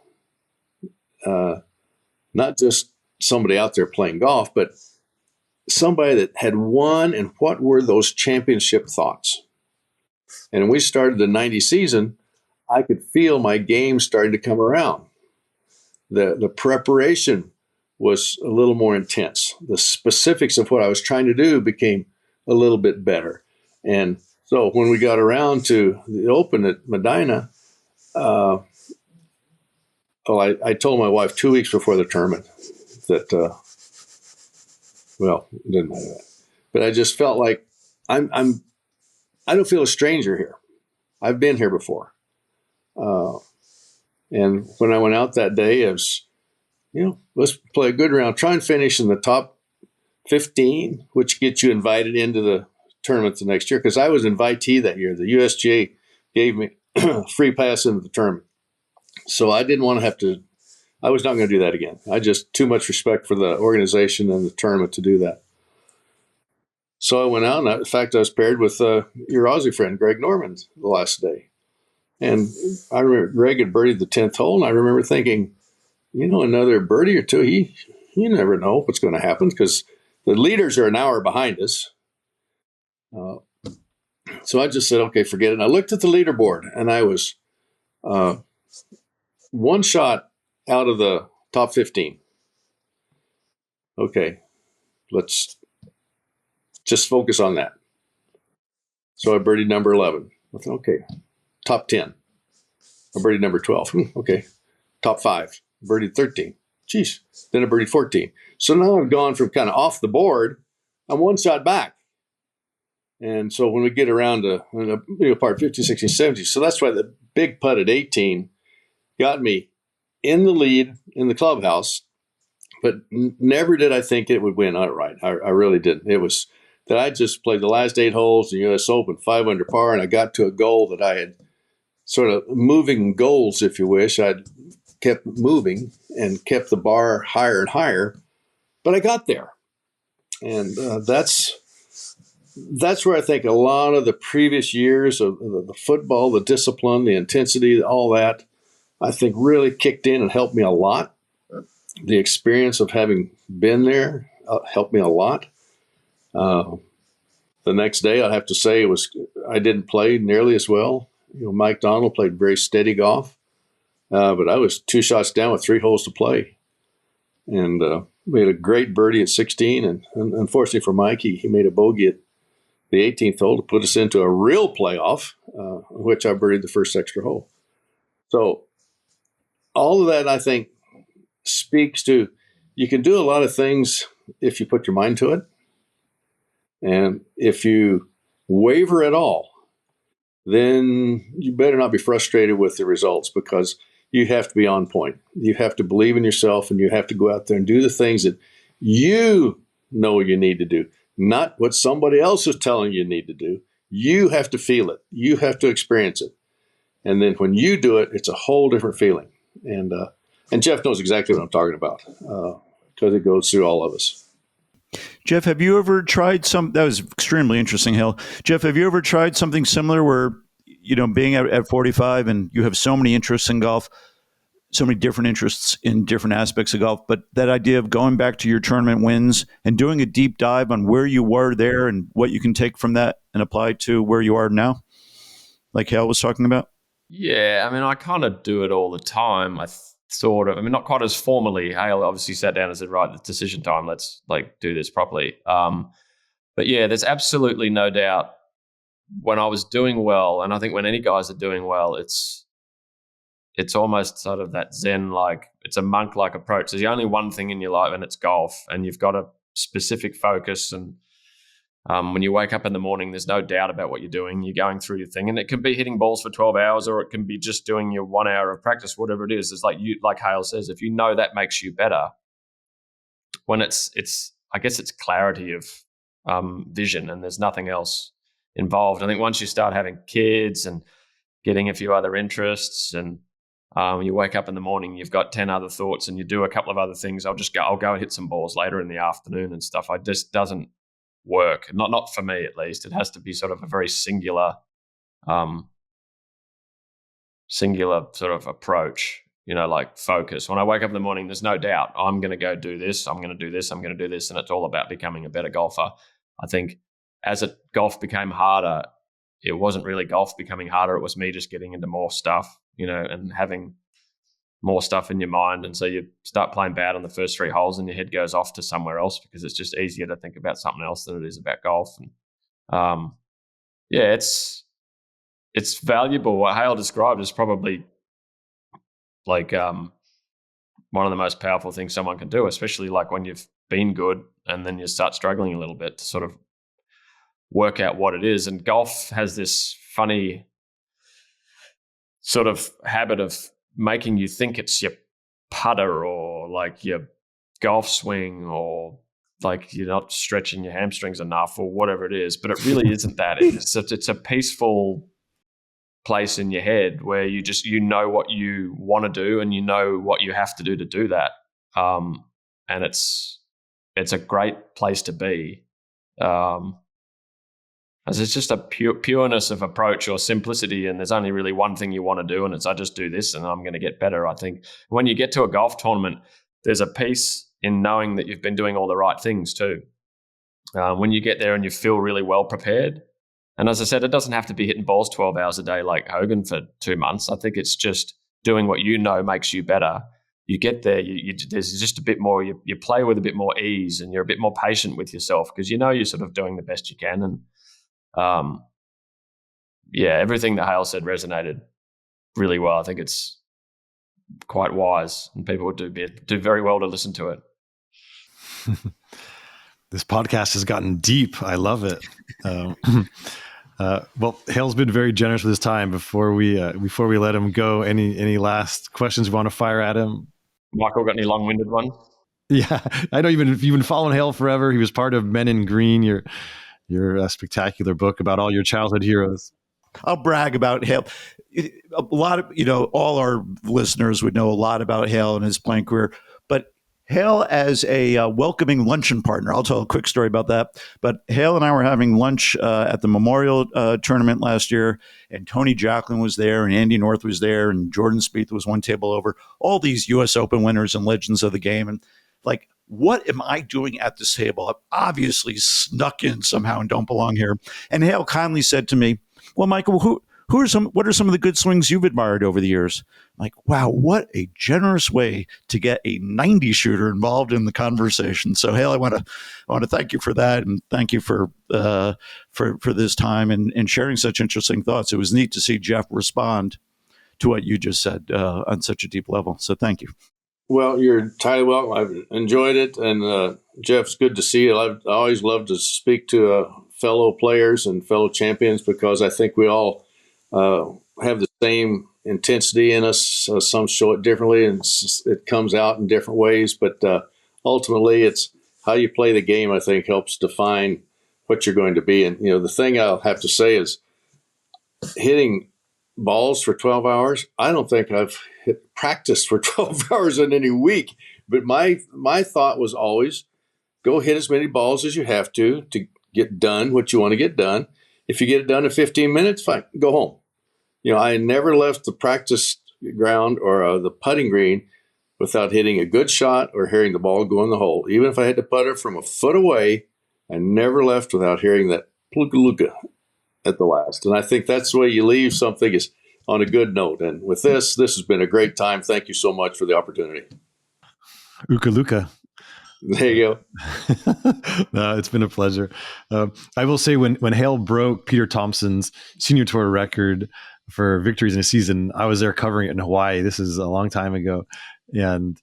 Not just somebody out there playing golf, but somebody that had won, and what were those championship thoughts? And when we started the 90 season, I could feel my game starting to come around. The preparation was a little more intense. The specifics of what I was trying to do became a little bit better. And so when we got around to the Open at Medina, I told my wife 2 weeks before the tournament that, it didn't matter that. But I just felt like I don't feel a stranger here. I've been here before. And when I went out that day, it was, let's play a good round, try and finish in the top 15, which gets you invited into the tournament the next year. Because I was invitee that year. The USGA gave me free pass into the tournament. So I didn't want to have to, I was not going to do that again. I just, too much respect for the organization and the tournament to do that. So I went out, and in fact, I was paired with your Aussie friend, Greg Norman, the last day. And I remember Greg had birdied the 10th hole, and I remember thinking, another birdie or two, you never know what's going to happen, because the leaders are an hour behind us. So I just said, okay, forget it. And I looked at the leaderboard, and I was one shot out of the top 15. Okay, let's just focus on that. So I birdied number 11. I thought, okay, top 10. I birdied number 12. Okay, top 5. Birdied 13. Geez. Then I birdied 14. So now I've gone from kind of off the board. I'm one shot back. And so when we get around to part 15, 16, 17, so that's why the big putt at 18 got me in the lead in the clubhouse, but never did I think it would win outright. I really didn't. It was that I just played the last 8 holes in the U.S. Open, 5 under par, and I got to a goal that I had sort of moving goals, if you wish. I'd kept moving and kept the bar higher and higher, but I got there. And that's where I think a lot of the previous years of the football, the discipline, the intensity, all that, I think really kicked in and helped me a lot. The experience of having been there helped me a lot. The next day, I'd have to say I didn't play nearly as well. Mike Donald played very steady golf, but I was 2 shots down with 3 holes to play, and made a great birdie at 16. And unfortunately for Mike, he made a bogey at the 18th hole to put us into a real playoff, which I birdied the first extra hole. So all of that, I think, speaks to you can do a lot of things if you put your mind to it. And if you waver at all, then you better not be frustrated with the results, because you have to be on point. You have to believe in yourself, and you have to go out there and do the things that you know you need to do, not what somebody else is telling you need to do. You have to feel it. You have to experience it. And then when you do it, it's a whole different feeling. And Geoff knows exactly what I'm talking about, because it goes through all of us. Geoff, have you ever tried that was extremely interesting, Hale. Geoff, have you ever tried something similar where, being at 45 and you have so many interests in golf, so many different interests in different aspects of golf, but that idea of going back to your tournament wins and doing a deep dive on where you were there and what you can take from that and apply to where you are now, like Hale was talking about? Yeah, I mean, I kind of do it all the time. Not quite as formally. Hale obviously sat down and said, right, it's decision time. Let's do this properly. But yeah, there's absolutely no doubt when I was doing well, and I think when any guys are doing well, it's almost sort of that Zen, it's a monk-like approach. There's only one thing in your life, and it's golf, and you've got a specific focus. And when you wake up in the morning, there's no doubt about what you're doing. You're going through your thing, and it can be hitting balls for 12 hours, or it can be just doing your 1 hour of practice, whatever it is. It's like Hale says, if you know that makes you better, when it's I guess it's clarity of vision, and there's nothing else involved. I think once you start having kids and getting a few other interests, and you wake up in the morning, you've got 10 other thoughts, and you do a couple of other things. I'll go and hit some balls later in the afternoon and stuff. I just doesn't work. Not for me, at least. It has to be sort of a very singular sort of approach, focus. When I wake up in the morning, there's no doubt I'm going to go do this. I'm going to do this. I'm going to do this. And it's all about becoming a better golfer. I think as golf became harder, it wasn't really golf becoming harder. It was me just getting into more stuff, and having more stuff in your mind. And so you start playing bad on the first 3 holes, and your head goes off to somewhere else, because it's just easier to think about something else than it is about golf. And it's valuable. What Hale described is probably one of the most powerful things someone can do, especially when you've been good and then you start struggling a little bit, to sort of work out what it is. And golf has this funny sort of habit of making you think it's your putter, or your golf swing, or you're not stretching your hamstrings enough, or whatever it is. But it really isn't that. It's a peaceful place in your head where you know what you want to do, and you know what you have to do that. And it's a great place to be. As it's just a pureness of approach, or simplicity, and there's only really one thing you want to do, and it's I just do this and I'm going to get better. I think when you get to a golf tournament, there's a peace in knowing that you've been doing all the right things too. When you get there and you feel really well prepared, and as I said, it doesn't have to be hitting balls 12 hours a day like Hogan for 2 months. I think it's just doing what you know makes you better. You get there, there's just a bit more, you play with a bit more ease, and you're a bit more patient with yourself, because you're sort of doing the best you can. And everything that Hale said resonated really well. I think it's quite wise, and people would do very well to listen to it. This podcast has gotten deep. I love it. Well, Hale's been very generous with his time. Before we let him go, any last questions you want to fire at him? Michael, got any long-winded ones? Yeah, I know you've been following Hale forever. He was part of Men in Green, your spectacular book about all your childhood heroes. I'll brag about Hale. A lot of, all our listeners would know a lot about Hale and his playing career, but Hale as a welcoming luncheon partner. I'll tell a quick story about that. But Hale and I were having lunch at the Memorial Tournament last year, and Tony Jacklin was there, and Andy North was there, and Jordan Spieth was one table over. All these U.S. Open winners and legends of the game. And what am I doing at this table? I've obviously snuck in somehow and don't belong here. And Hale kindly said to me, well, Michael, what are some of the good swings you've admired over the years? I'm like, wow, what a generous way to get a 90 shooter involved in the conversation. So Hale, I want to thank you for that, and thank you for this time and sharing such interesting thoughts. It was neat to see Geoff respond to what you just said on such a deep level. So thank you. Well, you're entirely welcome. I've enjoyed it, and Geoff, it's good to see you. I always love to speak to fellow players and fellow champions, because I think we all have the same intensity in us. Some show it differently, and it comes out in different ways. But ultimately, it's how you play the game, I think, helps define what you're going to be. And the thing I'll have to say is, hitting balls for 12 hours, I don't think I've practiced for 12 hours in any week. But my thought was always, go hit as many balls as you have to get done what you want to get done. If you get it done in 15 minutes, fine, go home. I never left the practice ground or the putting green without hitting a good shot or hearing the ball go in the hole. Even if I had to putter from a foot away, I never left without hearing that pluka at the last. And I think that's the way you leave something, is on a good note. And with this has been a great time. Thank you so much for the opportunity. Uka Luka. There you go. No, it's been a pleasure. I will say, when Hale broke Peter Thompson's senior tour record for victories in a season, I was there covering it in Hawaii. This is a long time ago. And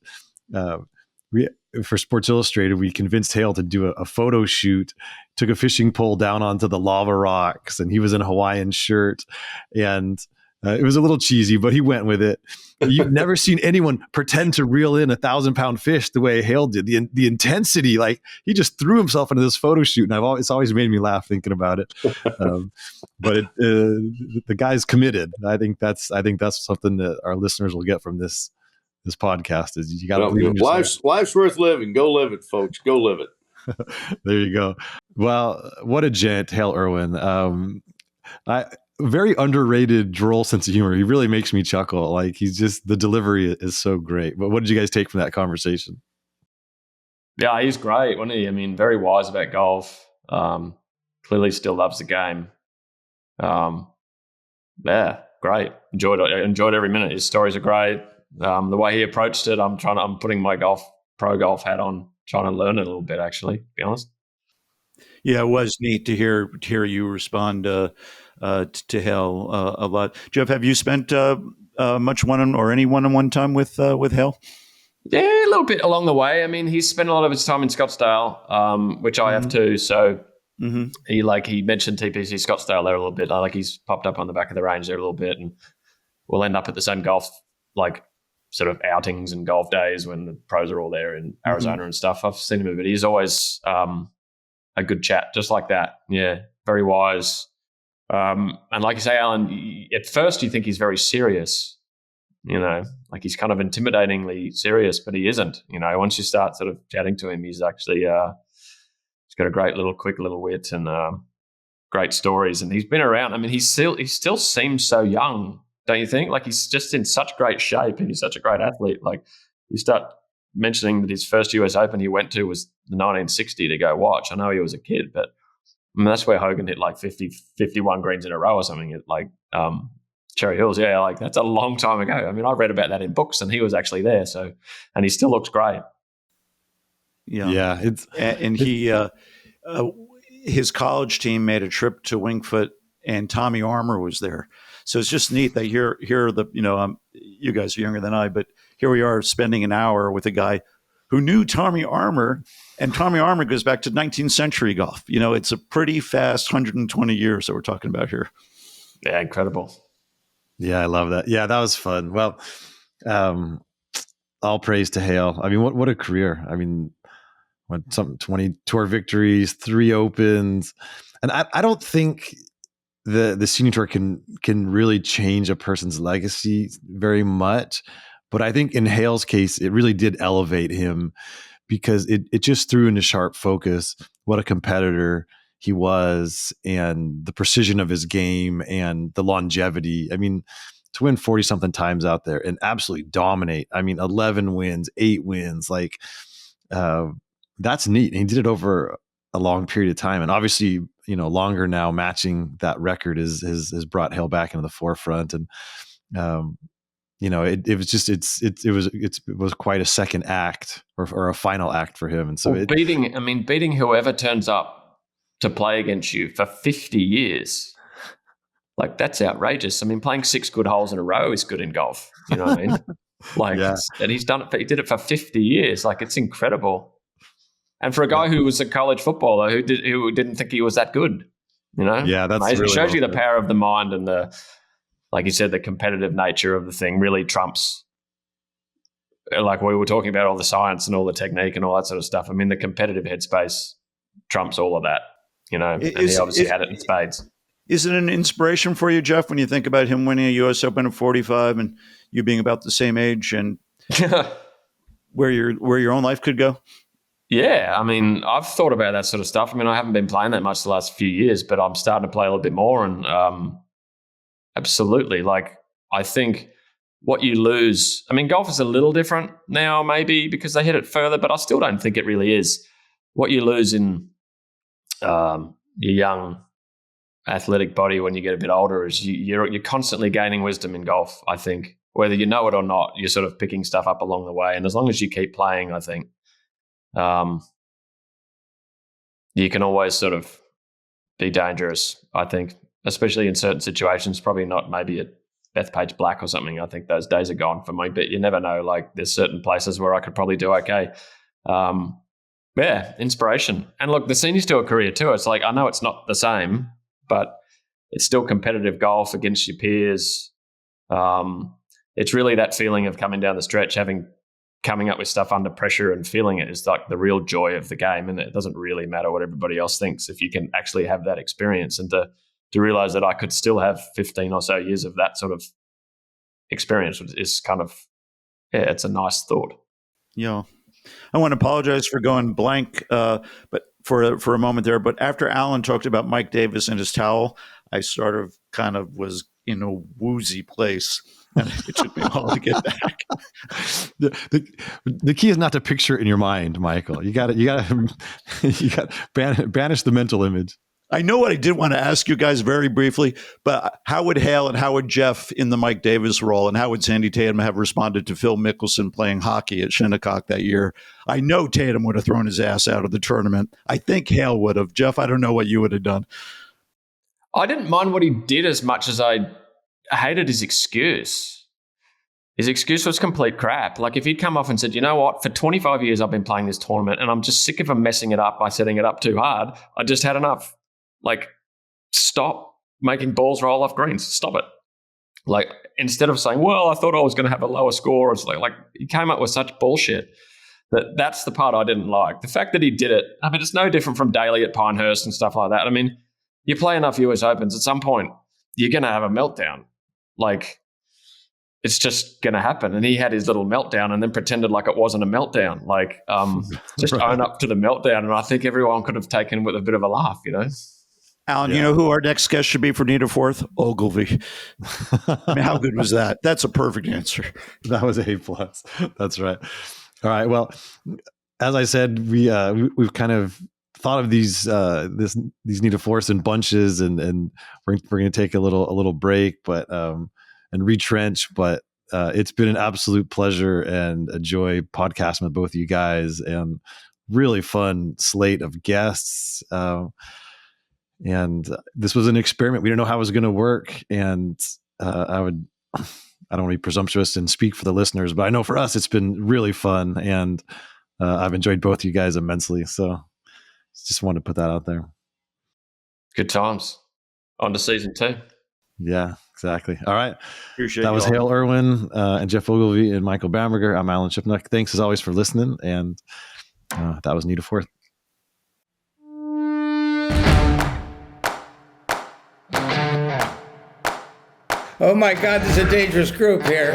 for Sports Illustrated, we convinced Hale to do a photo shoot, took a fishing pole down onto the lava rocks, and he was in a Hawaiian shirt. And it was a little cheesy, but he went with it. You've never seen anyone pretend to reel in 1,000-pound fish the way Hale did. The intensity, like, he just threw himself into this photo shoot, and it's always made me laugh thinking about it. But the guy's committed. I think that's something that our listeners will get from this podcast. Is you got to believe in yourself. Life's worth living. Go live it, folks. Go live it. There you go. Well, what a gent, Hale Irwin. Very underrated, droll sense of humor. He really makes me chuckle. Like, the delivery is so great. But what did you guys take from that conversation? Yeah, he's great, wasn't he? I mean, very wise about golf. Clearly still loves the game. Yeah, great. Enjoyed every minute. His stories are great. The way he approached it, I'm putting my pro golf hat on, trying to learn it a little bit, actually, to be honest. Yeah, it was neat to hear you respond to Hale a lot. Geoff, have you spent much any one-on-one time with Hale? Yeah, a little bit along the way. I mean, he's spent a lot of his time in Scottsdale, which I have too. So he mentioned TPC Scottsdale there a little bit. He's popped up on the back of the range there a little bit, and we'll end up at the same golf sort of outings and golf days when the pros are all there in Arizona and stuff. I've seen him a bit. He's always a good chat, just like that. Yeah, very wise. And like you say, Alan, at first you think he's very serious, he's kind of intimidatingly serious, but he isn't. Once you start sort of chatting to him, he's actually he's got a quick little wit and great stories. And he's been around. I mean, he still seems so young, don't you think? Like, he's just in such great shape, and he's such a great athlete. Like, you start mentioning that his first US Open he went to was the 1960 to go watch. I know he was a kid, but I mean, that's where Hogan hit 51 greens in a row or something at Cherry Hills. Yeah, that's a long time ago. I mean, I read about that in books, and he was actually there. So, and he still looks great. Yeah. And he his college team made a trip to Winged Foot, and Tommy Armour was there. So it's just neat that here you guys are younger than I, but here we are spending an hour with a guy who knew Tommy Armour, and Tommy Armour goes back to 19th century golf. It's a pretty fast 120 years that we're talking about here. Yeah, incredible. Yeah, I love that. Yeah, that was fun. Well, all praise to Hale. I mean, what a career. I mean, 20 tour victories, 3 Opens. And I don't think the senior tour can really change a person's legacy very much. But I think in Hale's case, it really did elevate him, because it just threw into sharp focus what a competitor he was, and the precision of his game, and the longevity. I mean, to win 40-something times out there and absolutely dominate. I mean, 11 wins, 8 wins, that's neat. And he did it over a long period of time, and obviously, longer now. Matching that record has brought Hale back into the forefront, and it was just it was quite a second act or a final act for him, and so beating whoever turns up to play against you for 50 years. Like, that's outrageous. I mean, playing 6 good holes in a row is good in golf. You know what I mean? Like, and he did it for 50 years. Like, it's incredible. And for a guy who was a college footballer who didn't think he was that good, yeah, that's amazing. Really it shows you the power of the mind, and like you said, the competitive nature of the thing really trumps. Like we were talking about all the science and all the technique and all that sort of stuff. I mean, the competitive headspace trumps all of that, and he obviously had it in spades. Is it an inspiration for you, Geoff, when you think about him winning a U.S. Open at 45 and you being about the same age and where your own life could go? Yeah, I mean, I've thought about that sort of stuff. I mean, I haven't been playing that much the last few years, but I'm starting to play a little bit more. And absolutely, like, I think what you lose, I mean, golf is a little different now, maybe because they hit it further, but I still don't think it really is. What you lose in your young athletic body when you get a bit older is you're constantly gaining wisdom in golf, I think. Whether you know it or not, you're sort of picking stuff up along the way. And as long as you keep playing, I think, you can always sort of be dangerous, I think, especially in certain situations, probably not maybe at Bethpage Black or something. I think those days are gone for me, but you never know. Like, there's certain places where I could probably do okay. Yeah, inspiration. And look, the seniors do a career too. It's like, I know it's not the same, but it's still competitive golf against your peers. It's really that feeling of coming down the stretch, coming up with stuff under pressure and feeling it is like the real joy of the game. And it doesn't really matter what everybody else thinks if you can actually have that experience, and to realize that I could still have 15 or so years of that sort of experience is kind of, it's a nice thought. Yeah. I want to apologize for going blank, but for a moment there. But after Alan talked about Mike Davis and his towel, I kind of was in a woozy place. And it took me a while to get back. The key is not to picture it in your mind, Michael. You got to banish the mental image. I know what I did want to ask you guys very briefly, but how would Hale and how would Geoff in the Mike Davis role, and how would Sandy Tatum have responded to Phil Mickelson playing hockey at Shinnecock that year? I know Tatum would have thrown his ass out of the tournament. I think Hale would have. Geoff, I don't know what you would have done. I didn't mind what he did as much as I hated his excuse. His excuse was complete crap. Like, if he'd come off and said, you know what, for 25 years I've been playing this tournament and I'm just sick of him messing it up by setting it up too hard. I just had enough. Like, stop making balls roll off greens. Stop it. Like, instead of saying, well, I thought I was going to have a lower score. It's like he came up with such bullshit. That's the part I didn't like. The fact that he did it, I mean, it's no different from Daly at Pinehurst and stuff like that. I mean, you play enough US Opens, at some point, you're going to have a meltdown. Like, it's just going to happen. And he had his little meltdown and then pretended like it wasn't a meltdown. Like, just own up to the meltdown. And I think everyone could have taken it with a bit of a laugh, Alan, you know who our next guest should be for Needle Fourth? Ogilvy. I mean, how good was that? That's a perfect answer. That was A+. That's right. All right. Well, as I said, we've kind of thought of these Needle Fourths in bunches, and we're going to take a little break, but and retrench. But it's been an absolute pleasure and a joy podcasting with both of you guys, and really fun slate of guests. And this was an experiment. We didn't know how it was going to work. And I don't want to be presumptuous and speak for the listeners, but I know for us, it's been really fun. And I've enjoyed both of you guys immensely. So just wanted to put that out there. Good times. On to season 2. Yeah, exactly. All right. Appreciate that was y'all. Hale Irwin and Geoff Ogilvy and Michael Bamberger. I'm Alan Shipnuck. Thanks as always for listening. And that was Needle Fourth. Oh my God, this is a dangerous group here.